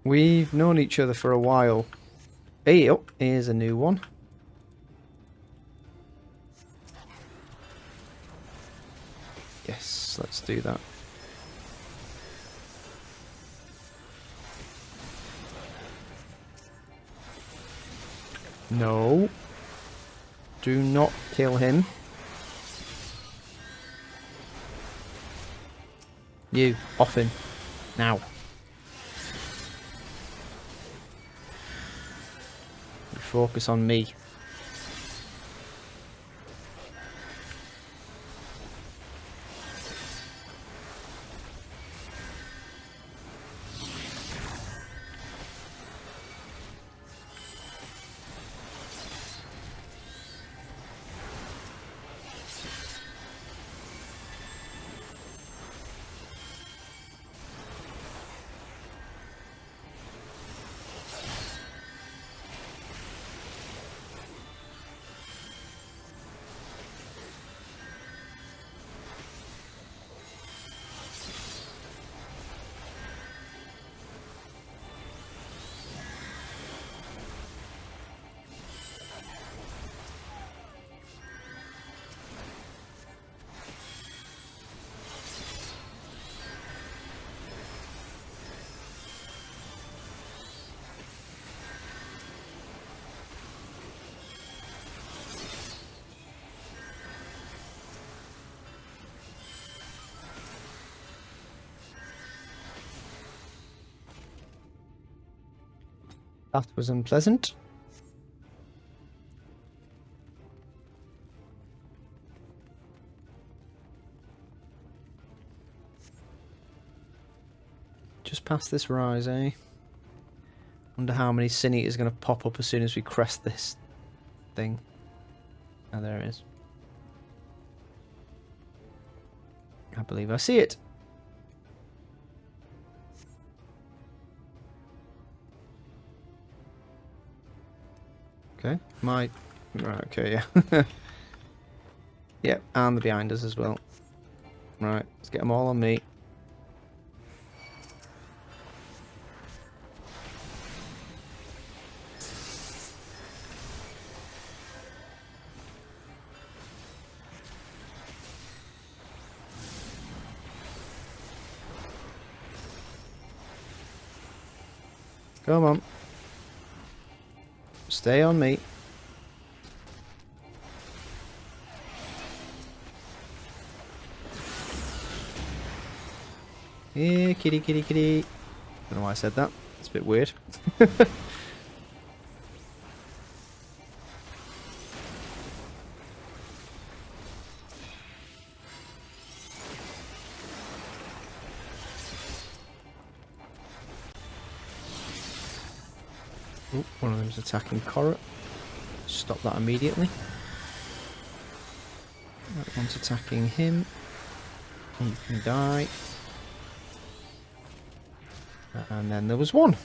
We've known each other for a while. Hey, oh, here's a new one. Yes, let's do that. No. Do not kill him. You, off him. Now. Focus on me. That was unpleasant. Just past this rise, eh? Wonder how many Sin Eaters are going to pop up as soon as we crest this thing. Oh, there it is. I believe I see it. Okay, right, okay, yeah. Yep, and the behind us as well. Right, let's get them all on me. Come on. Stay on me. Yeah, kitty, kitty, kitty. Don't know why I said that. It's a bit weird. Ooh, one of them's attacking Korra. Stop that immediately. That one's attacking him. He can die. And then there was one.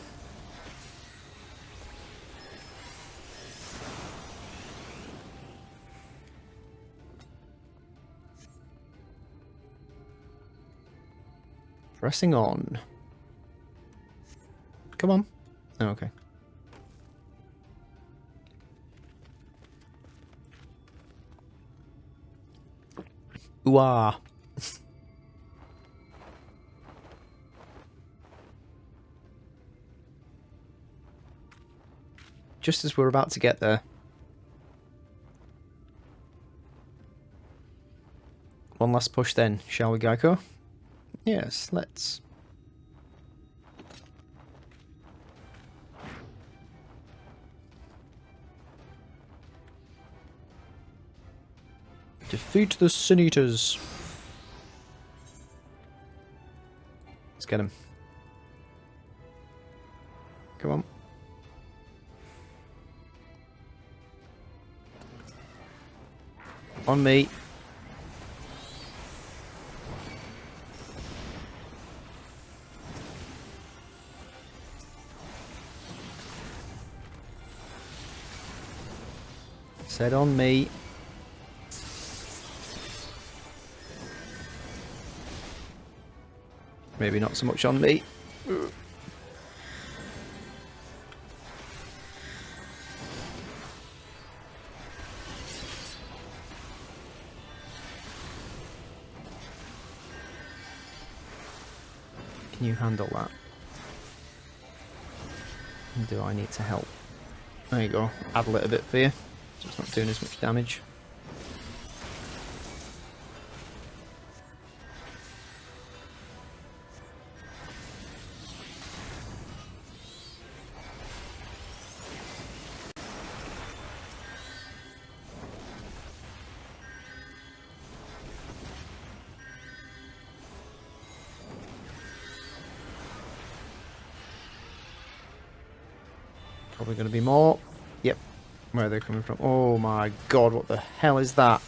Pressing on. Come on. Oh, okay. Ooh-ah. Just as we're about to get there. One last push then, shall we, Gaiko? Yes, let's. Defeat the Sin Eaters. Let's get him. Come on. On me. Said on me. Maybe not so much on me. Can you handle that? Do I need to help? There you go. Add a little bit for you. So it's not doing as much damage. Probably going to be more. Yep. Where are they coming from? Oh my god, what the hell is that?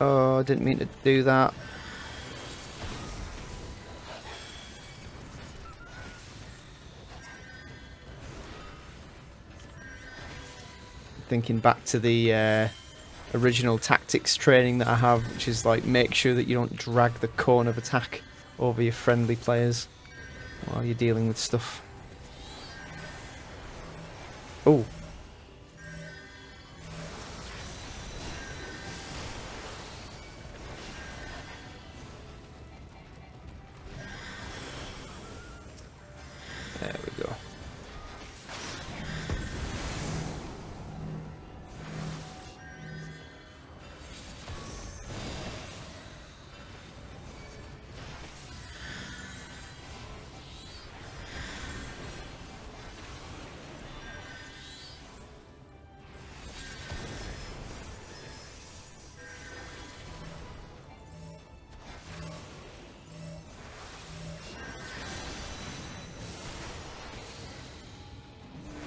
Oh, I didn't mean to do that. Thinking back to the original tactics training that I have, which is like make sure that you don't drag the cone of attack over your friendly players while you're dealing with stuff. Oh. There we go.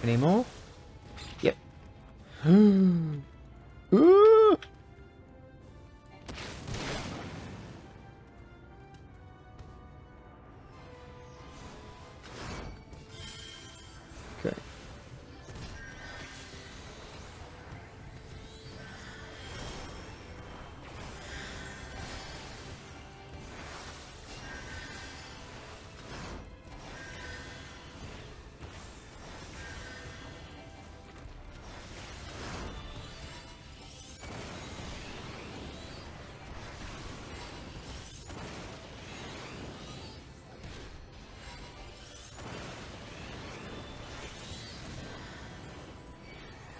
Any more? Yep. Ooh. Okay.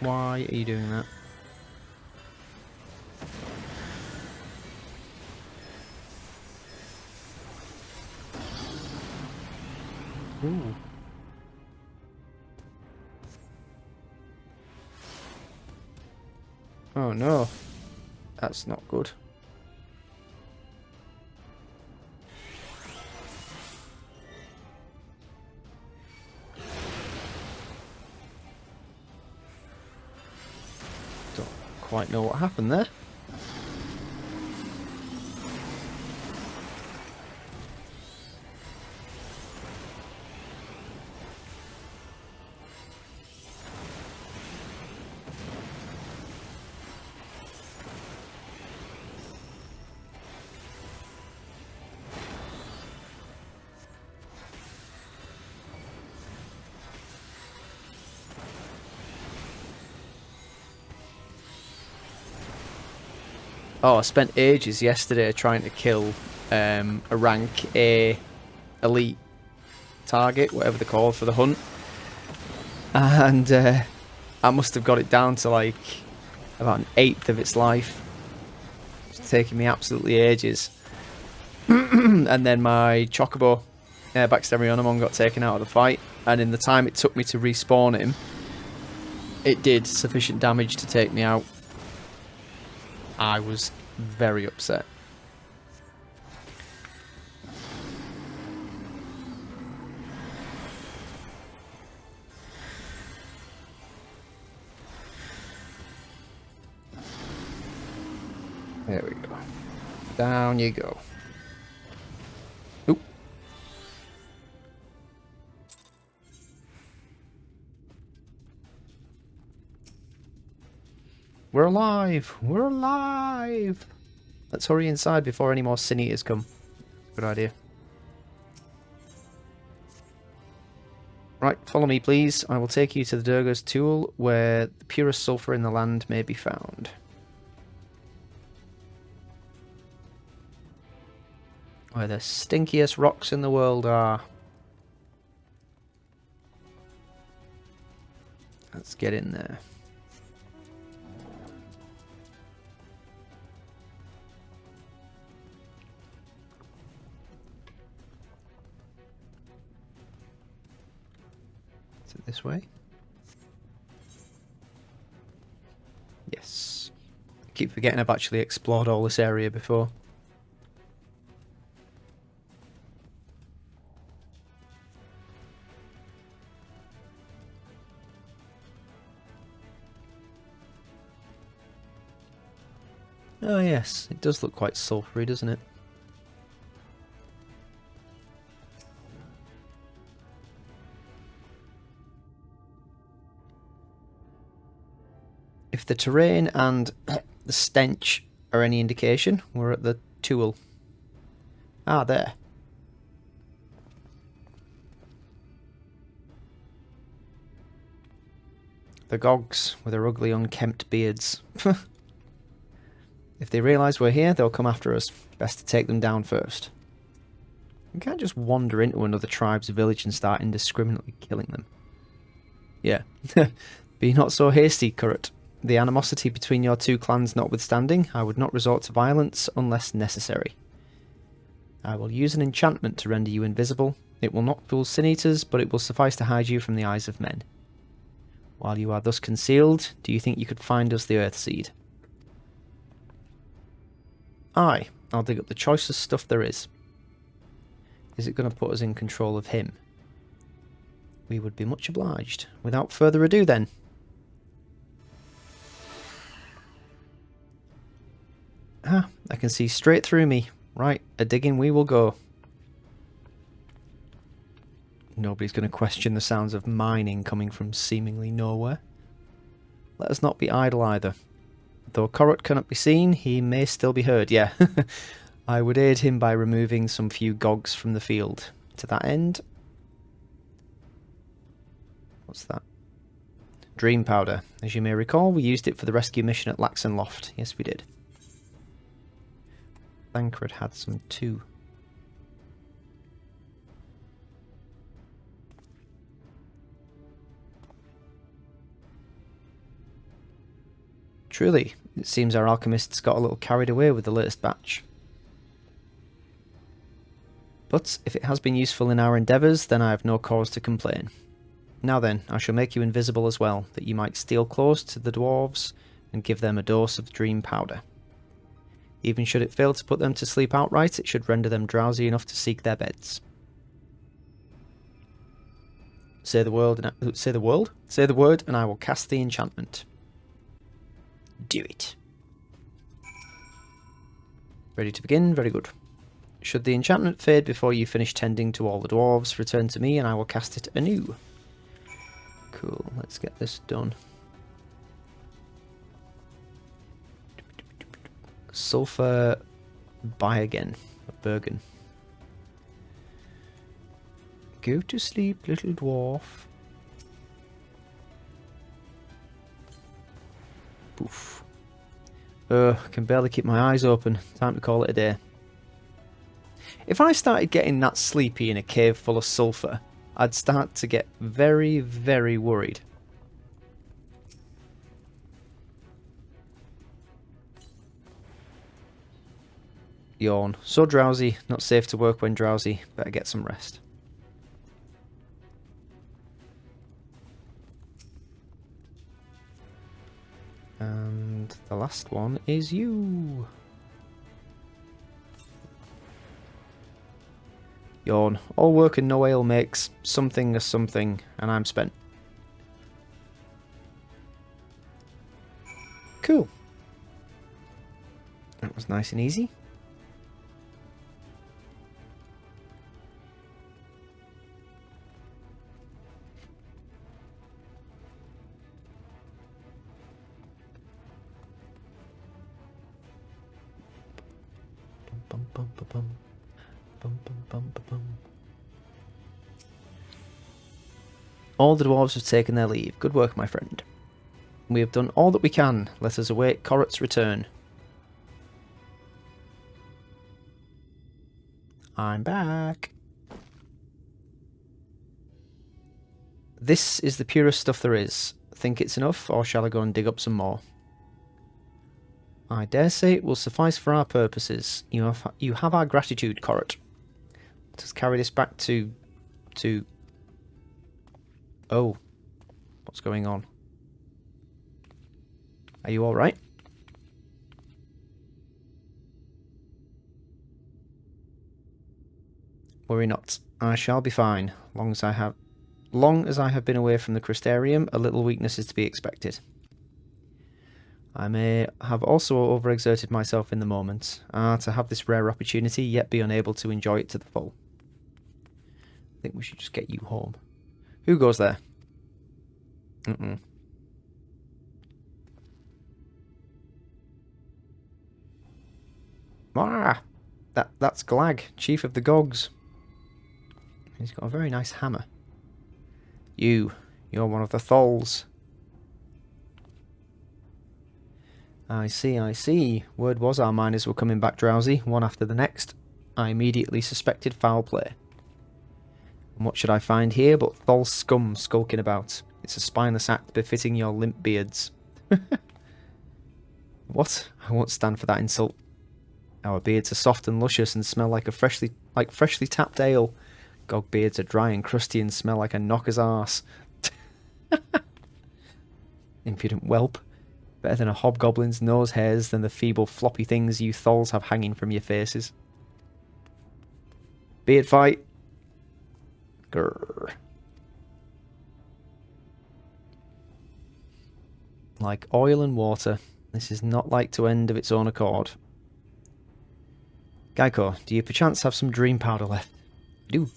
Why are you doing that? Ooh. Oh no. That's not good. Don't quite know what happened there. Oh, I spent ages yesterday trying to kill a rank A elite target, whatever they're called, for the hunt. And I must have got it down to like about 1/8 of its life. It's taking me absolutely ages. And then my Chocobo, Baxterianamon, got taken out of the fight. And in the time it took me to respawn him, it did sufficient damage to take me out. I was very upset. There we go. Down you go. Oop. We're alive! We're alive! Let's hurry inside before any more sin eaters come. Good idea. Right, follow me please. I will take you to the Durga's Tool, where the purest sulphur in the land may be found. Where the stinkiest rocks in the world are. Let's get in there. Is it this way? Yes. I keep forgetting I've actually explored all this area before. Oh yes, it does look quite sulphury, doesn't it? If the terrain and the stench are any indication, we're at the Tool. Ah, there. The Gogs with their ugly unkempt beards. If they realise we're here, they'll come after us. Best to take them down first. You can't just wander into another tribe's village and start indiscriminately killing them. Yeah. Be not so hasty, Current. The animosity between your two clans notwithstanding, I would not resort to violence unless necessary. I will use an enchantment to render you invisible. It will not fool sin eaters, but it will suffice to hide you from the eyes of men. While you are thus concealed, do you think you could find us the Earthseed? Aye, I'll dig up the choicest stuff there is. Is it going to put us in control of him? We would be much obliged. Without further ado then. Ah, I can see straight through me. Right, a digging we will go. Nobody's going to question the sounds of mining coming from seemingly nowhere. Let us not be idle either. Though Corot cannot be seen, he may still be heard. Yeah, I would aid him by removing some few gogs from the field. To that end... What's that? Dream powder. As you may recall, we used it for the rescue mission at Laxenloft. Yes, we did. Thancred had some too. Truly, it seems our alchemists got a little carried away with the latest batch. But if it has been useful in our endeavours, then I have no cause to complain. Now then, I shall make you invisible as well, that you might steal close to the dwarves and give them a dose of dream powder. Even should it fail to put them to sleep outright, it should render them drowsy enough to seek their beds. Say the word, and I will cast the enchantment. Do it. Ready to begin? Very good. Should the enchantment fade before you finish tending to all the dwarves, return to me and I will cast it anew. Cool, let's get this done. Sulfur buy again. Bergen. Go to sleep, little dwarf. Poof. Can barely keep my eyes open. Time to call it a day. If I started getting that sleepy in a cave full of sulfur, I'd start to get very, very worried. Yawn. So drowsy, not safe to work when drowsy. Better get some rest. And the last one is you. Yawn. All work and no ale makes something a something, and I'm spent. Cool. That was nice and easy. Bum, bum, bum, bum. Bum, bum, bum, bum, bum. All the dwarves have taken their leave. Good work, my friend. We have done all that we can. Let us await Corot's return. I'm back. This is the purest stuff there is. Think it's enough, or shall I go and dig up some more? I dare say it will suffice for our purposes. You have our gratitude, Corot. Let us carry this back to... Oh. What's going on? Are you alright? Worry not. I shall be fine. Long as I have been away from the Crystarium, a little weakness is to be expected. I may have also overexerted myself in the moment. To have this rare opportunity, yet be unable to enjoy it to the full. I think we should just get you home. Who goes there? Ah! That's Glag, chief of the Gogs. He's got a very nice hammer. You're one of the Thalls. I see. Word was our miners were coming back drowsy, one after the next. I immediately suspected foul play. And what should I find here but Thal scum skulking about? It's a spineless act befitting your limp beards. What? I won't stand for that insult. Our beards are soft and luscious and smell like freshly tapped ale. Gog beards are dry and crusty and smell like a knocker's arse. Impudent whelp. Better than a hobgoblin's nose hairs than the feeble floppy things you Thals have hanging from your faces. Beard fight. Grrr. Like oil and water, this is not like to end of its own accord. Gaiko, do you perchance have some dream powder left? I do.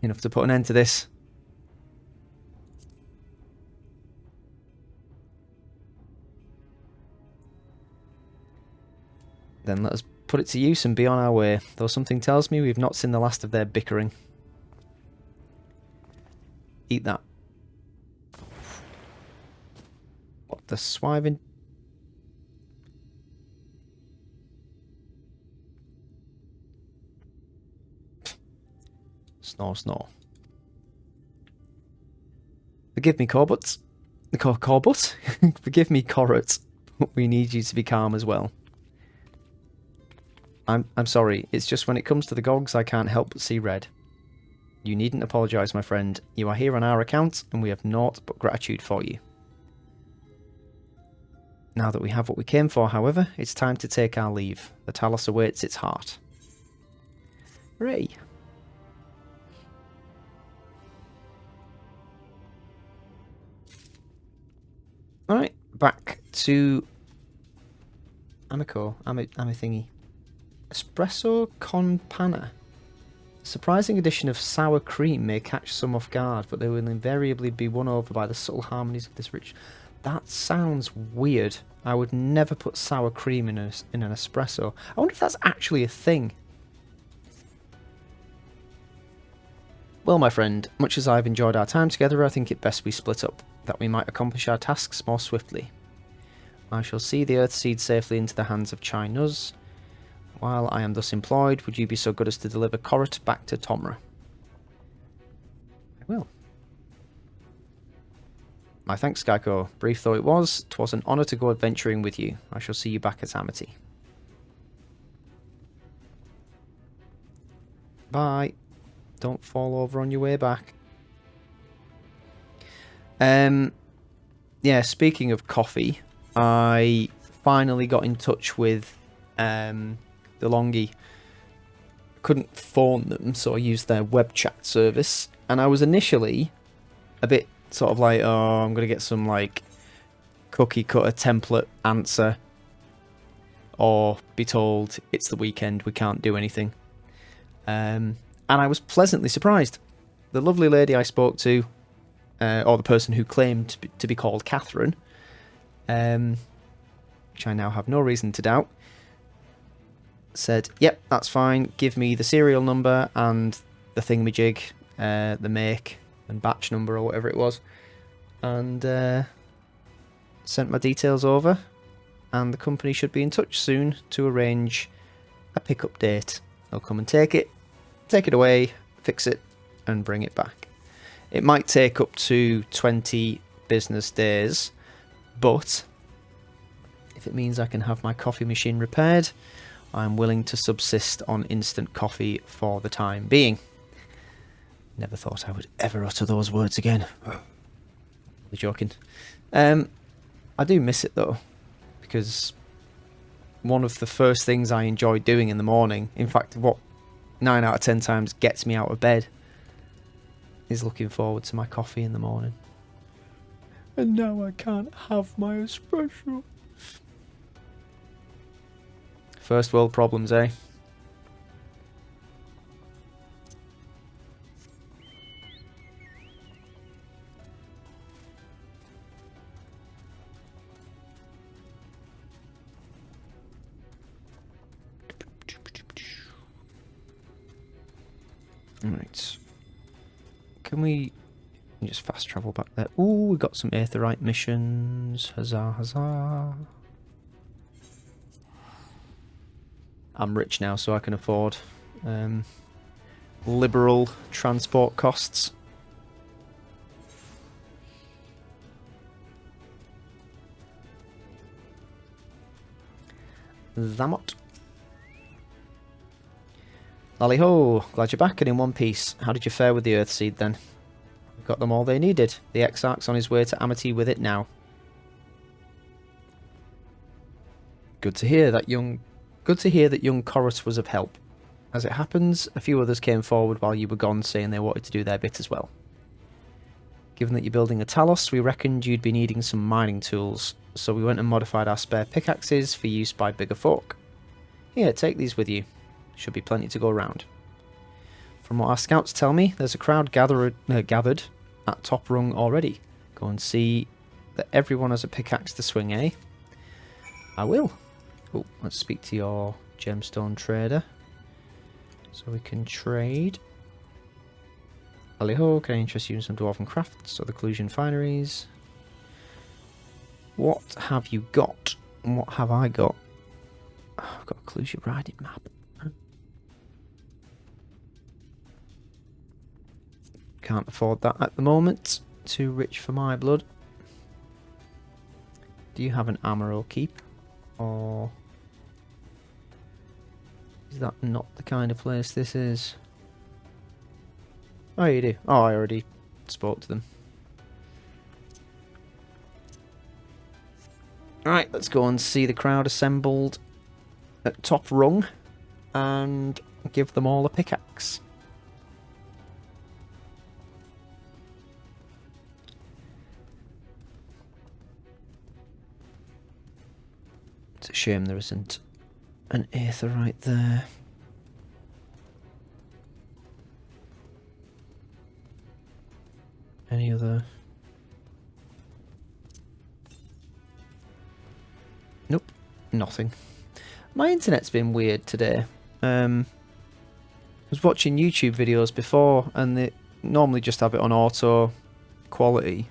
Enough to put an end to this. Then let us put it to use and be on our way, though something tells me we've not seen the last of their bickering. Eat that. What the swiving? Snore, snore. Forgive me, Corbut. Corbut? Forgive me, Corrut. We need you to be calm as well. I'm sorry, it's just when it comes to the Gulgs I can't help but see red. You needn't apologise, my friend. You are here on our account, and we have naught but gratitude for you. Now that we have what we came for, however, it's time to take our leave. The Thalos awaits its heart. Hooray! Alright, back to Amico, Ami thingy. Espresso con panna. A surprising addition of sour cream may catch some off guard, but they will invariably be won over by the subtle harmonies of this rich... That sounds weird. I would never put sour cream in an espresso. I wonder if that's actually a thing. Well, my friend, much as I've enjoyed our time together, I think it best we split up, that we might accomplish our tasks more swiftly. I shall see the Earthseed safely into the hands of Chai Nuz. While I am thus employed, would you be so good as to deliver Corrut back to Tomra? I will. My thanks, Gaiko. Brief though it was, 'twas an honour to go adventuring with you. I shall see you back at Amity. Bye. Don't fall over on your way back. Yeah, speaking of coffee, I finally got in touch with the Longi. Couldn't phone them, so I used their web chat service, and I was initially a bit sort of like, oh, I'm going to get some like cookie cutter template answer, or be told it's the weekend, we can't do anything. And I was pleasantly surprised. The lovely lady I spoke to, or the person who claimed to be called Catherine, which I now have no reason to doubt, said, yep, that's fine, give me the serial number and the thingamajig, the make and batch number or whatever it was, and sent my details over, and the company should be in touch soon to arrange a pickup date. They'll come and take it away, fix it, and bring it back. It might take up to 20 business days, but if it means I can have my coffee machine repaired, I'm willing to subsist on instant coffee for the time being. Never thought I would ever utter those words again. We're joking. I do miss it though, because one of the first things I enjoy doing in the morning, in fact what 9 out of 10 times gets me out of bed, is looking forward to my coffee in the morning. And now I can't have my espresso. First world problems, eh? Alright. Can we just fast travel back there? Ooh, we got some Aetherite missions. Huzzah, huzzah. I'm rich now, so I can afford liberal transport costs. Zamot. Lally ho, glad you're back and in one piece. How did you fare with the Earthseed then? We've got them all they needed. The Exarch's on his way to Amity with it now. Good to hear that young Corrut was of help. As it happens, a few others came forward while you were gone saying they wanted to do their bit as well. Given that you're building a Thalos, we reckoned you'd be needing some mining tools, so we went and modified our spare pickaxes for use by bigger folk. Here, take these with you. Should be plenty to go around. From what our scouts tell me, there's a crowd gathered at top rung already. Go and see that everyone has a pickaxe to swing, eh? I will. Oh, let's speak to your gemstone trader. So we can trade. Aliho, can I interest you in some dwarven crafts or the Clusian fineries? What have you got? And what have I got? Oh, I've got a Clusian riding map. Can't afford that at the moment. Too rich for my blood. Do you have an Amaro keep? Or is that not the kind of place this is? Oh, you do. Oh, I already spoke to them. Right, let's go and see the crowd assembled at top rung and give them all a pickaxe. It's a shame there isn't an Aether right there. Any other? Nope, nothing. My internet's been weird today. I was watching YouTube videos before and they normally just have it on auto quality.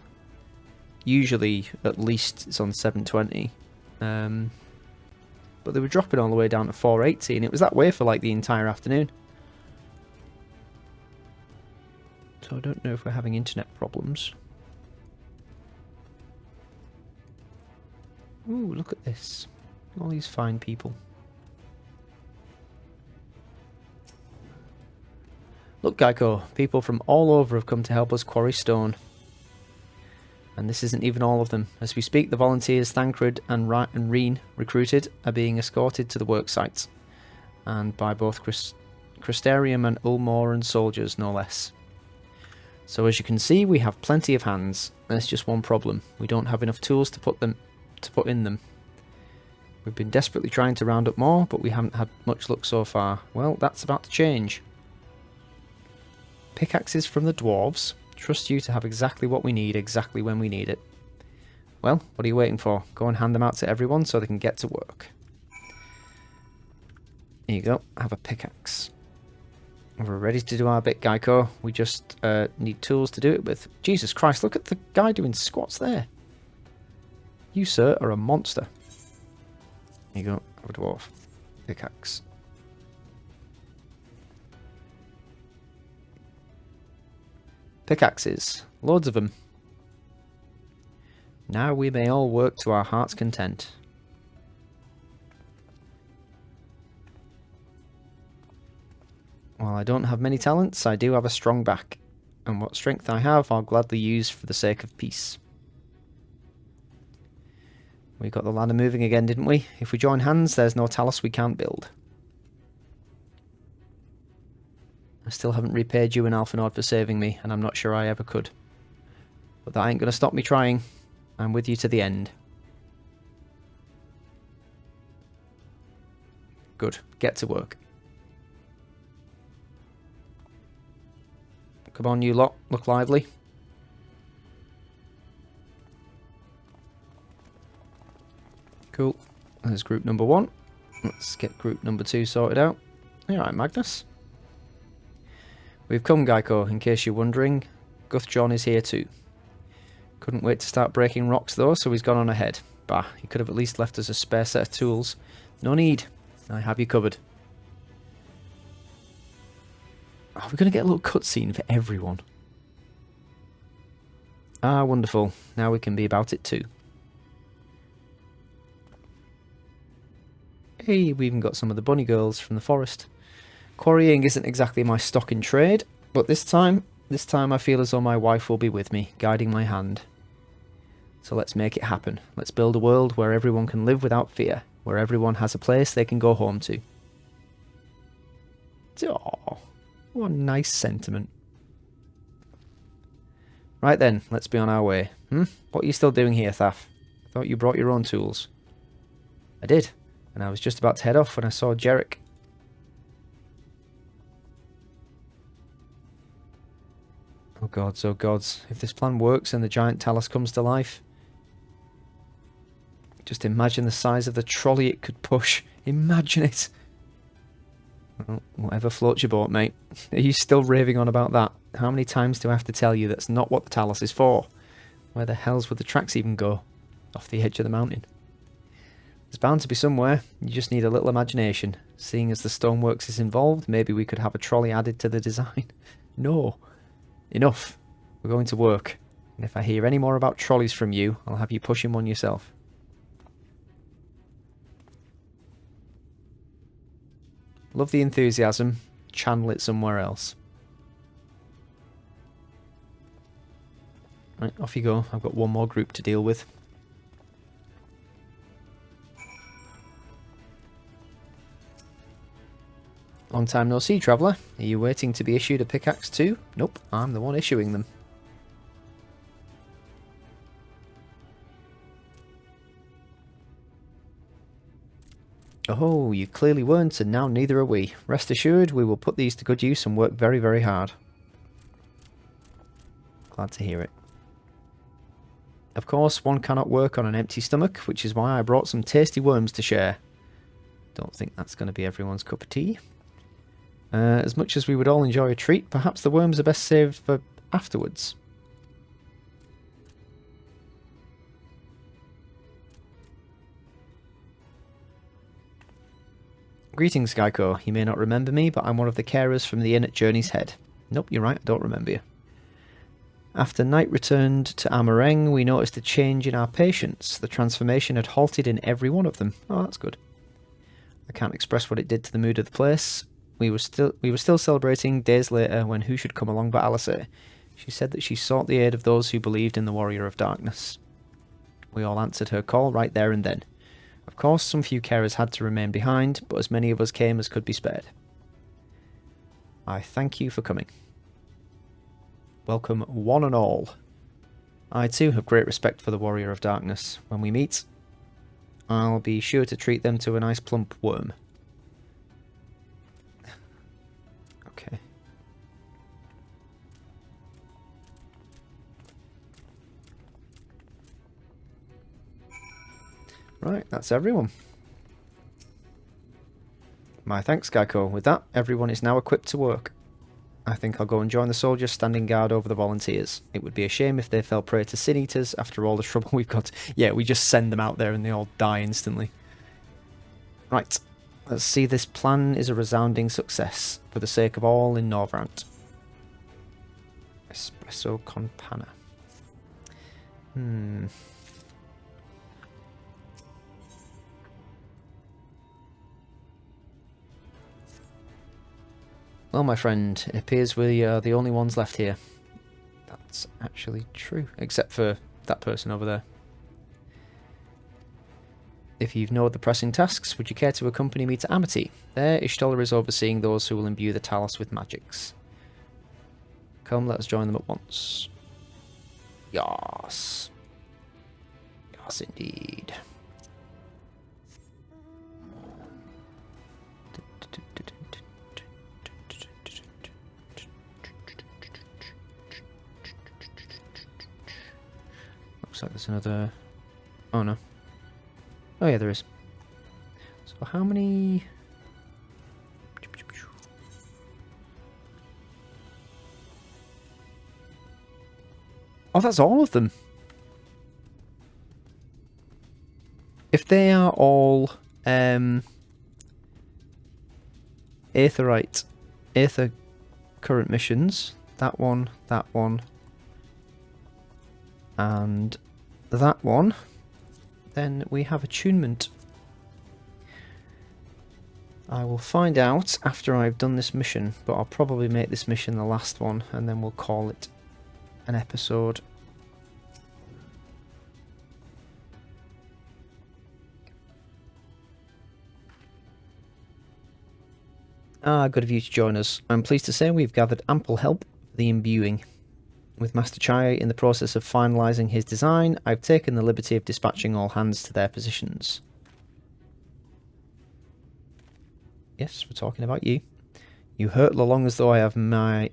Usually at least it's on 720. But they were dropping all the way down to 480 and it was that way for like the entire afternoon. So I don't know if we're having internet problems. Ooh, look at this. All these fine people. Look, Gaiko, people from all over have come to help us quarry stone. And this isn't even all of them. As we speak, the volunteers Thancred and Reen recruited are being escorted to the work sites. And by both Crystarium and Ulmoran soldiers, no less. So as you can see, we have plenty of hands. There's just one problem. We don't have enough tools to put in them. We've been desperately trying to round up more, but we haven't had much luck so far. Well, that's about to change. Pickaxes from the dwarves. Trust you to have exactly what we need, exactly when we need it. Well, what are you waiting for? Go and hand them out to everyone so they can get to work. Here you go, have a pickaxe. We're ready to do our bit, Gaiko. We just need tools to do it with. Jesus Christ, look at the guy doing squats there. You, sir, are a monster. Here you go, have a dwarf. Pickaxe. Pickaxes. Loads of them. Now we may all work to our heart's content. While I don't have many talents, I do have a strong back. And what strength I have, I'll gladly use for the sake of peace. We got the ladder moving again, didn't we? If we join hands, there's no Thalos we can't build. I still haven't repaid you and Alphanord for saving me, and I'm not sure I ever could. But that ain't gonna stop me trying. I'm with you to the end. Good. Get to work. Come on, you lot. Look lively. Cool. There's group number 1. Let's get group number 2 sorted out. Alright, Magnus. We've come, Gaiko, in case you're wondering. Guthjon is here too. Couldn't wait to start breaking rocks though, so he's gone on ahead. Bah, he could have at least left us a spare set of tools. No need. I have you covered. Oh, we're going to get a little cutscene for everyone. Ah, wonderful. Now we can be about it too. Hey, we even got some of the bunny girls from the forest. Quarrying isn't exactly my stock in trade, but this time I feel as though my wife will be with me, guiding my hand. So let's make it happen. Let's build a world where everyone can live without fear, where everyone has a place they can go home to. Oh, what a nice sentiment. Right then, let's be on our way. What are you still doing here, Thaf? I thought you brought your own tools. I did, and I was just about to head off when I saw Jarek. Oh gods, oh gods. If this plan works and the giant Thalos comes to life... Just imagine the size of the trolley it could push. Imagine it! Well, whatever floats your boat, mate. Are you still raving on about that? How many times do I have to tell you that's not what the Thalos is for? Where the hells would the tracks even go? Off the edge of the mountain. There's bound to be somewhere. You just need a little imagination. Seeing as the stoneworks is involved, maybe we could have a trolley added to the design. No. Enough. We're going to work. And if I hear any more about trolleys from you, I'll have you push him on yourself. Love the enthusiasm. Channel it somewhere else. Right, off you go. I've got one more group to deal with. Long time no see, traveller. Are you waiting to be issued a pickaxe too? Nope, I'm the one issuing them. Oh, you clearly weren't, and now neither are we. Rest assured, we will put these to good use and work very, very hard. Glad to hear it. Of course, one cannot work on an empty stomach, which is why I brought some tasty worms to share. Don't think that's going to be everyone's cup of tea. As much as we would all enjoy a treat, perhaps the worms are best saved for afterwards. Greetings, Gaiko. You may not remember me, but I'm one of the carers from the inn at Journey's Head. Nope, you're right, I don't remember you. After night returned to Amareng, we noticed a change in our patients. The transformation had halted in every one of them. Oh, that's good. I can't express what it did to the mood of the place. We were still celebrating days later when who should come along but Alice. She said that she sought the aid of those who believed in the Warrior of Darkness. We all answered her call right there and then. Of course, some few carers had to remain behind, but as many of us came as could be spared. I thank you for coming. Welcome one and all. I too have great respect for the Warrior of Darkness. When we meet, I'll be sure to treat them to a nice plump worm. Okay. Right, that's everyone. My thanks, Gaiko. With that, everyone is now equipped to work. I think I'll go and join the soldiers standing guard over the volunteers. It would be a shame if they fell prey to sin eaters after all the trouble we've got. Yeah, we just send them out there and they all die instantly. Right, let's see this plan is a resounding success for the sake of all in Norvrandt. Espresso con panna. Well, my friend, it appears we are the only ones left here. That's actually true, except for that person over there. If you've no other pressing tasks, would you care to accompany me to Amity? There, Ishtola is overseeing those who will imbue the Thalos with magics. Come, let us join them at once. Yes. Yes, indeed. Looks like there's another... Oh no. Oh yeah, there is. So how many... Oh, that's all of them. If they are all Aether current missions, that one, and that one, then we have attunement. I will find out after I've done this mission, but I'll probably make this mission the last one, and then we'll call it an episode. Good of you to join us. I'm pleased to say we've gathered ample help for the imbuing. With Master Chai in the process of finalising his design, I've taken the liberty of dispatching all hands to their positions. Yes, we're talking about you. You hurtle along as though I have my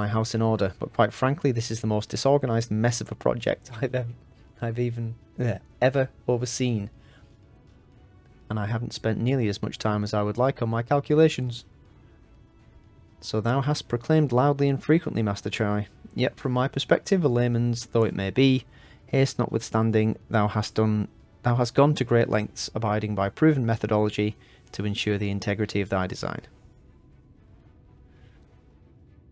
house in order, but quite frankly, this is the most disorganised mess of a project I've ever overseen. And I haven't spent nearly as much time as I would like on my calculations. So thou hast proclaimed loudly and frequently, Master Chai. Yet from my perspective, a layman's though it may be, haste notwithstanding, thou hast gone to great lengths, abiding by proven methodology to ensure the integrity of thy design.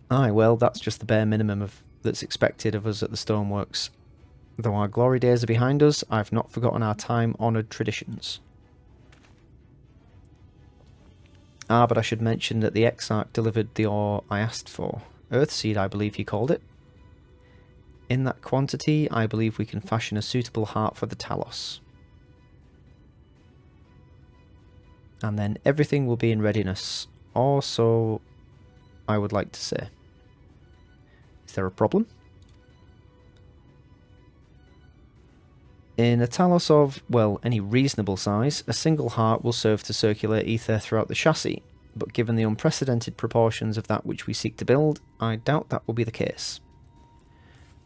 Aye, well, that's just the bare minimum that's expected of us at the Stoneworks. Though our glory days are behind us, I've not forgotten our time-honoured traditions. Ah, but I should mention that the Exarch delivered the ore I asked for. Earthseed, I believe he called it. In that quantity, I believe we can fashion a suitable heart for the Thalos. And then everything will be in readiness. Or so I would like to say. Is there a problem? In a Thalos of, well, any reasonable size, a single heart will serve to circulate ether throughout the chassis, but given the unprecedented proportions of that which we seek to build, I doubt that will be the case.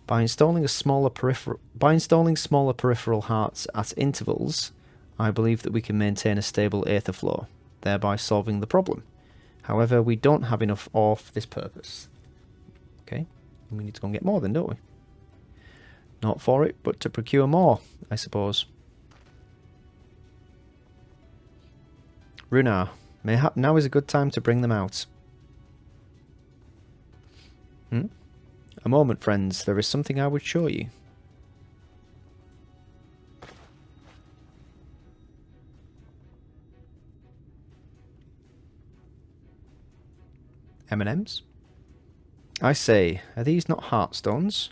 By installing smaller peripheral hearts at intervals, I believe that we can maintain a stable aether flow, thereby solving the problem. However, we don't have enough ore for this purpose. Okay, we need to go and get more then, don't we? Not for it, but to procure more, I suppose. Runar, mayhap now is a good time to bring them out. A moment, friends, there is something I would show you. M&Ms? I say, are these not heartstones?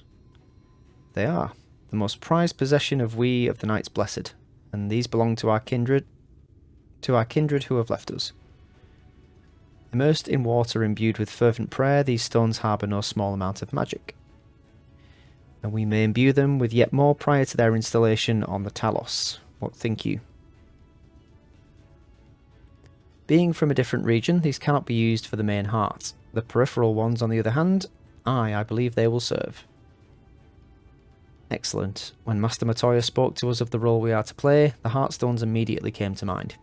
They are. The most prized possession of we of the Knights Blessed, and these belong to our kindred who have left us. Immersed in water imbued with fervent prayer, these stones harbour no small amount of magic. And we may imbue them with yet more prior to their installation on the Thalos. What think you? Being from a different region, these cannot be used for the main heart. The peripheral ones, on the other hand, I believe they will serve. Excellent. When Master Matoya spoke to us of the role we are to play, the Heartstones immediately came to mind.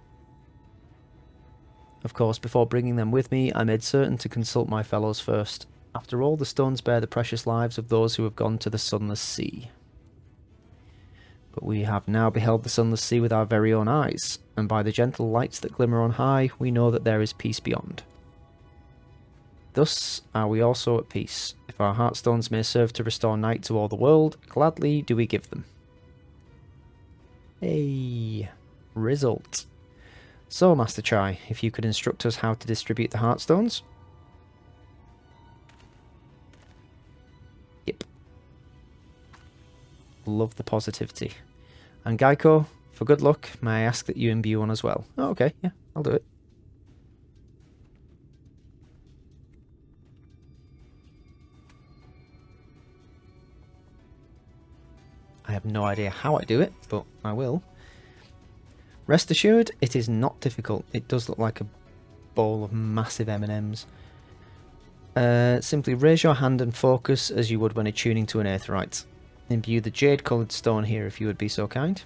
Of course, before bringing them with me, I made certain to consult my fellows first. After all, the stones bear the precious lives of those who have gone to the Sunless Sea. But we have now beheld the Sunless Sea with our very own eyes, and by the gentle lights that glimmer on high, we know that there is peace beyond. Thus are we also at peace. If our Heartstones may serve to restore night to all the world, gladly do we give them. Hey, result. So, Master Chai, if you could instruct us how to distribute the Heartstones? Yep. Love the positivity. And Gaiko, for good luck, may I ask that you imbue one as well? Oh, okay, yeah, I'll do it. I have no idea how I do it, but I will. Rest assured, it is not difficult. It does look like a bowl of massive M&Ms. Simply raise your hand and focus as you would when attuning to an aetheryte. Imbue the jade-coloured stone here if you would be so kind.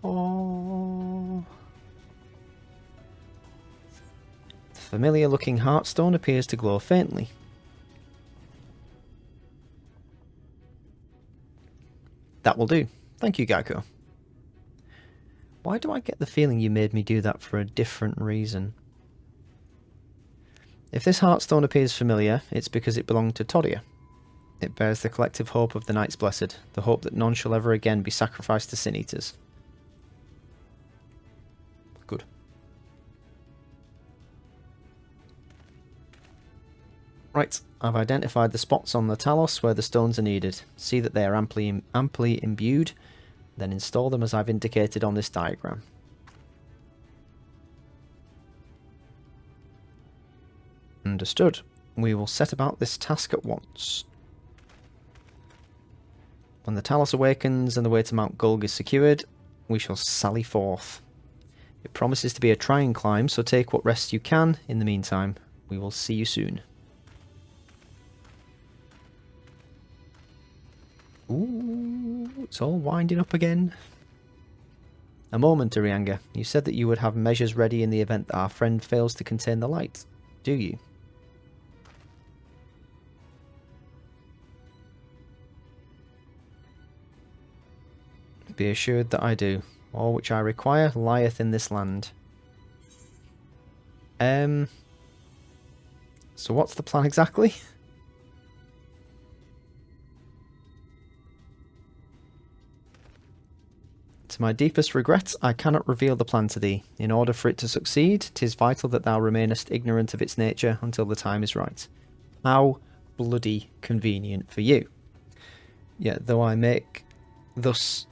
Oh. The familiar-looking heartstone appears to glow faintly. That will do. Thank you, Gaiko. Why do I get the feeling you made me do that for a different reason? If this heartstone appears familiar, it's because it belonged to Toria. It bears the collective hope of the Knights Blessed, the hope that none shall ever again be sacrificed to sin-eaters. Good. Right, I've identified the spots on the Thalos where the stones are needed. See that they are amply imbued, then install them as I've indicated on this diagram. Understood. we will set about this task at once. When the Thalos awakens and the way to Mount Gulg is secured, we shall sally forth. It promises to be a trying climb, so take what rest you can in the meantime. We will see you soon. Ooh, it's all winding up again. A moment, Urianga. You said that you would have measures ready in the event that our friend fails to contain the light. Do you? Be assured that I do. All which I require lieth in this land. So what's the plan exactly? To my deepest regret, I cannot reveal the plan to thee. In order for it to succeed, 'tis vital that thou remainest ignorant of its nature until the time is right. How bloody convenient for you. Yet though I may thus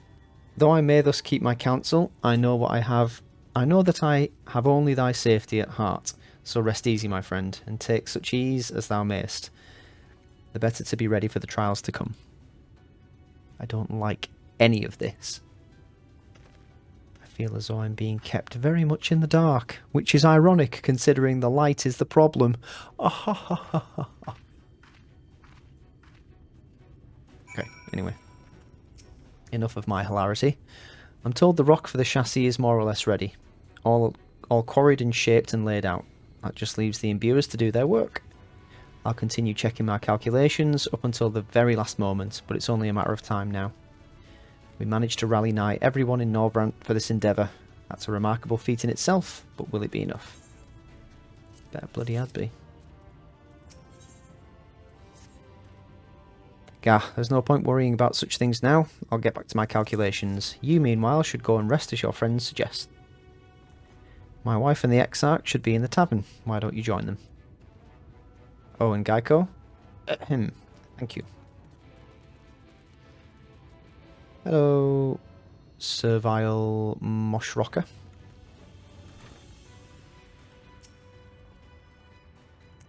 keep my counsel, I know that I have only thy safety at heart. So rest easy, my friend, and take such ease as thou mayst. The better to be ready for the trials to come. I don't like any of this. I feel as though I'm being kept very much in the dark, which is ironic considering the light is the problem. Okay, anyway. Enough of my hilarity. I'm told the rock for the chassis is more or less ready. All quarried and shaped and laid out. That just leaves the imbuers to do their work. I'll continue checking my calculations up until the very last moment, but it's only a matter of time now. We managed to rally nigh everyone in Norvrandt for this endeavour. That's a remarkable feat in itself, but will it be enough? Better bloody had be. Gah, there's no point worrying about such things now. I'll get back to my calculations. You, meanwhile, should go and rest as your friends suggest. My wife and the Exarch should be in the tavern. Why don't you join them? Oh, and Gaiko? Thank you. Hello, Servile Moshrocker.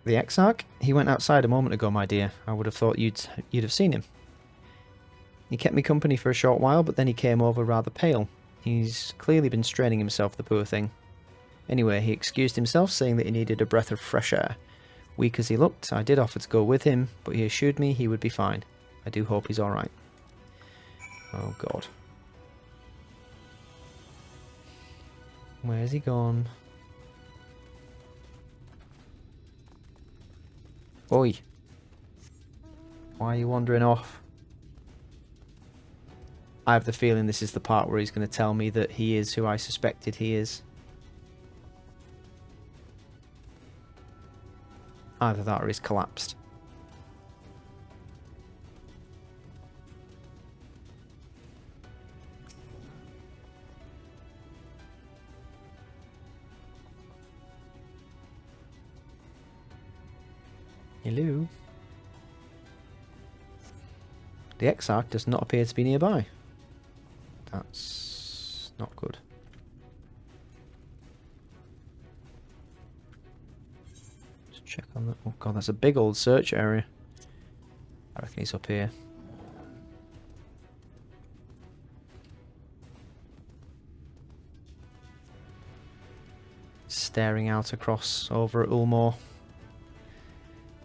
The Exarch? He went outside a moment ago, my dear. I would have thought you'd have seen him. He kept me company for a short while, but then he came over rather pale. He's clearly been straining himself, the poor thing. Anyway, he excused himself, saying that he needed a breath of fresh air. Weak as he looked, I did offer to go with him, but he assured me he would be fine. I do hope he's alright. Oh god. Where's he gone? Oi. Why are you wandering off? I have the feeling this is the part where he's going to tell me that he is who I suspected he is. Either that or he's collapsed. Hello? The Exarch does not appear to be nearby. That's not good. Let's check on that. Oh god, that's a big old search area. I reckon he's up here. Staring out across over at Ulmor.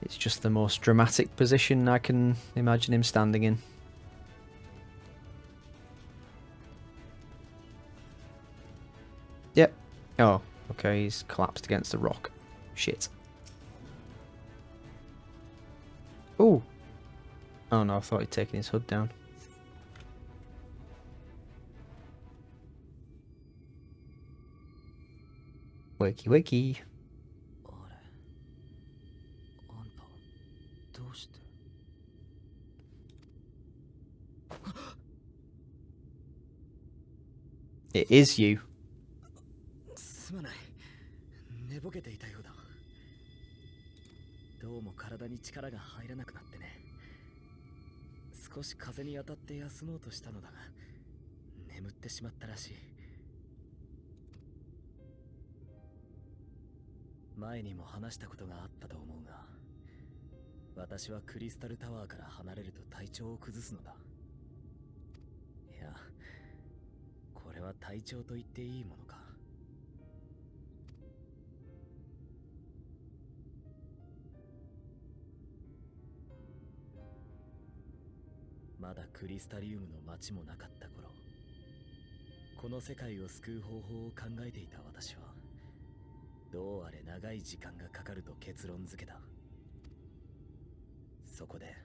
It's just the most dramatic position I can imagine him standing in. Yep. Oh, okay, he's collapsed against the rock. Shit. Ooh. Oh no, I thought he'd taken his hood down. Wakey wakey. It is you. すまない。寝ぼけていたようだ。どうも体に力が入らなくなってね。少し風に当たって休もうとしたのだが、眠ってしまったらしい。前にも話したことがあったと思うが、私はクリスタルタワーから離れると体調を崩すのだ。いや、これは体調と言っていいものか。まだクリスタリウムの町もなかった頃、この世界を救う方法を考えていた私は、どうあれ長い時間がかかると結論付けた。そこで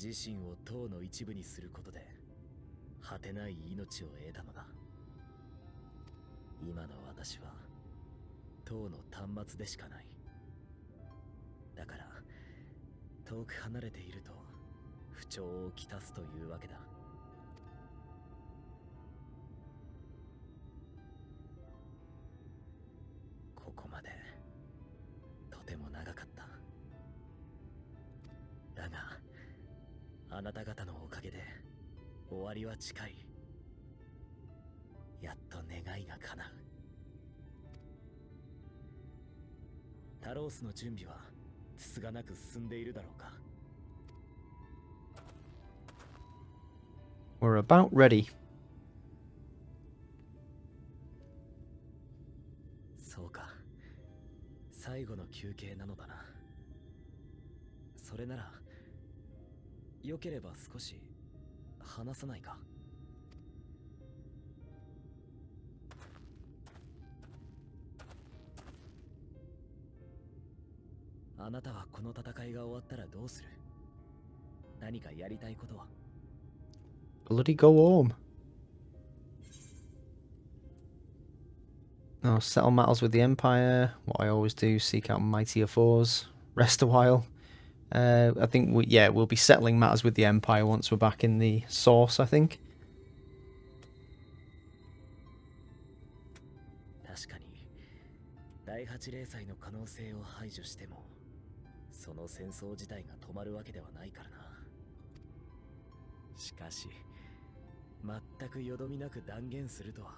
自身を塔の一部にすることで果てない命を得たのだ。今の私は塔の端末でしかない。だから遠く離れていると不調をきたすというわけだ。ここまでとても長かった。だがあなた方のおかげで終わりは近い。やっと願いが叶う。タロースの準備はつつがなく進んでいるだろうか。We're about ready. そうか。最後の休憩なのだな。それなら、よければ少し話さないか。あなたはこの戦いが終わったらどうする？何かやりたいことは？ Bloody go home. No, settle matters with the Empire. What I always do, seek out mightier foes, rest a while. I think we'll be settling matters with the Empire once we're back in the source, I think. 確かに第8零祭の可能性を排除しても、その戦争自体が止まるわけではないからな。しかし全くよどみなく断言するとは、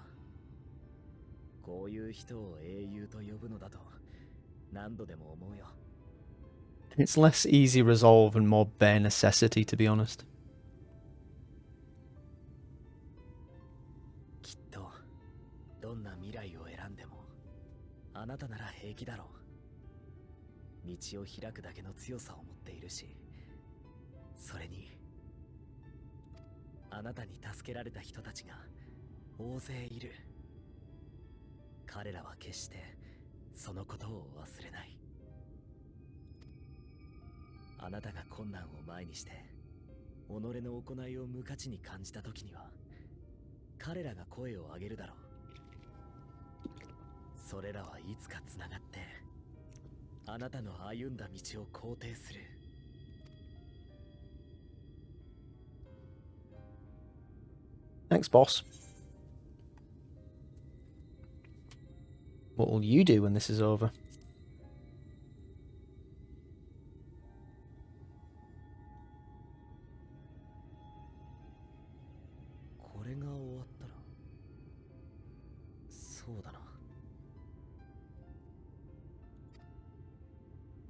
こういう人を英雄と呼ぶのだと何度でも思うよ。It's less easy resolve and more bare necessity, to be honest. きっとどんな未来を選んでもあなたなら平気だろう。道を開くだけの強さを持っているし、それにあなたに助けられた人たちが大勢いる。彼らは決してそのことを忘れない。あなたが困難を前にして己の行いを無価値に感じた時には、彼らが声を上げるだろう。それらはいつかつながってあなたの歩んだ道を肯定する。Thanks, boss. What will you do when this is over? これが終わったら、そうだな。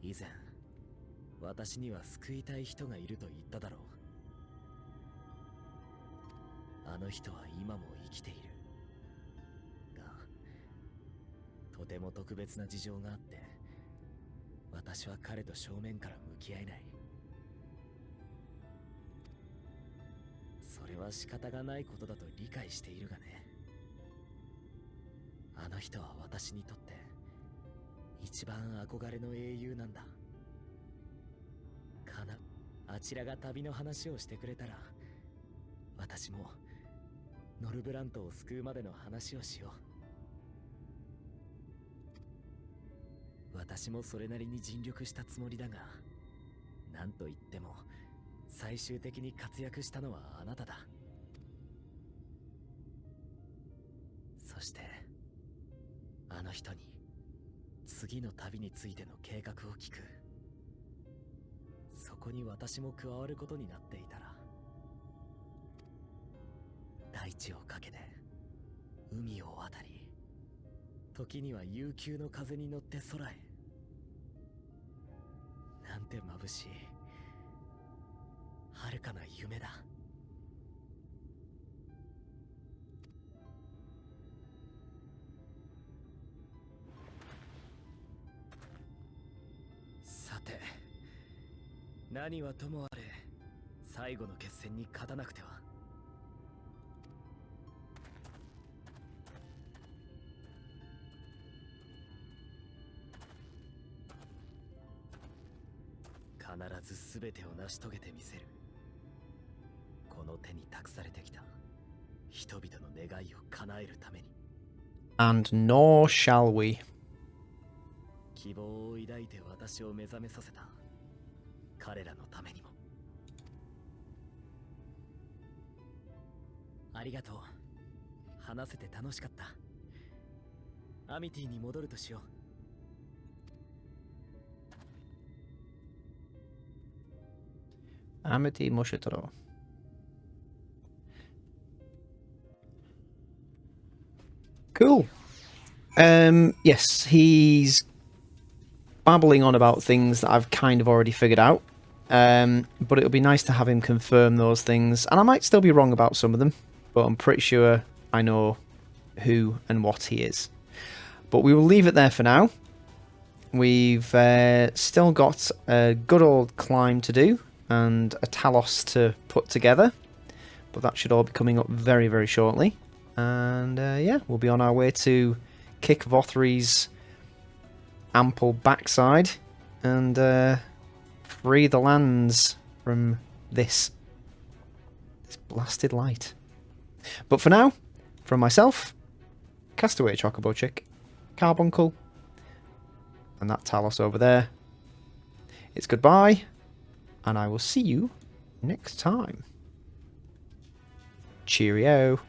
以前私には救いたい人がいると言っただろう。あの人は今も生きているが、とても特別な事情があって私は彼と正面から向き合えない。それは仕方がないことだと理解しているがね。あの人は私にとって一番憧れの英雄なんだ。あちらが旅の話をしてくれたら、私もノルブラントを救うまでの話をしよう。私もそれなりに尽力したつもりだが、なんと言っても最終的に活躍したのはあなただ。そしてあの人に次の旅についての計画を聞く。そこに私も加わることになっていたら、大地を駆けて海を渡り、時には悠久の風に乗って空へ、なんて眩しい。遥かな夢だ。さて、何はともあれ、最後の決戦に勝たなくては。必ず全てを成し遂げてみせる。この手に託されてきた人々の願いを叶えるために。 And nor shall we. 希望を抱いて私を目覚めさせた彼らのためにも。ありがとう。話せて楽しかった。アミティに戻るとしよう。Amity Moshitaro. Cool. Yes, he's babbling on about things that I've kind of already figured out. But it would be nice to have him confirm those things. And I might still be wrong about some of them, but I'm pretty sure I know who and what he is. But we will leave it there for now. We've still got a good old climb to do and a Thalos to put together, but that should all be coming up very, very shortly. And yeah, we'll be on our way to kick Vothri's ample backside and free the lands from this blasted light. But for now, from myself, Castaway Chocobo Chick, Carbuncle, and that Talos over there, it's goodbye, and I will see you next time. Cheerio.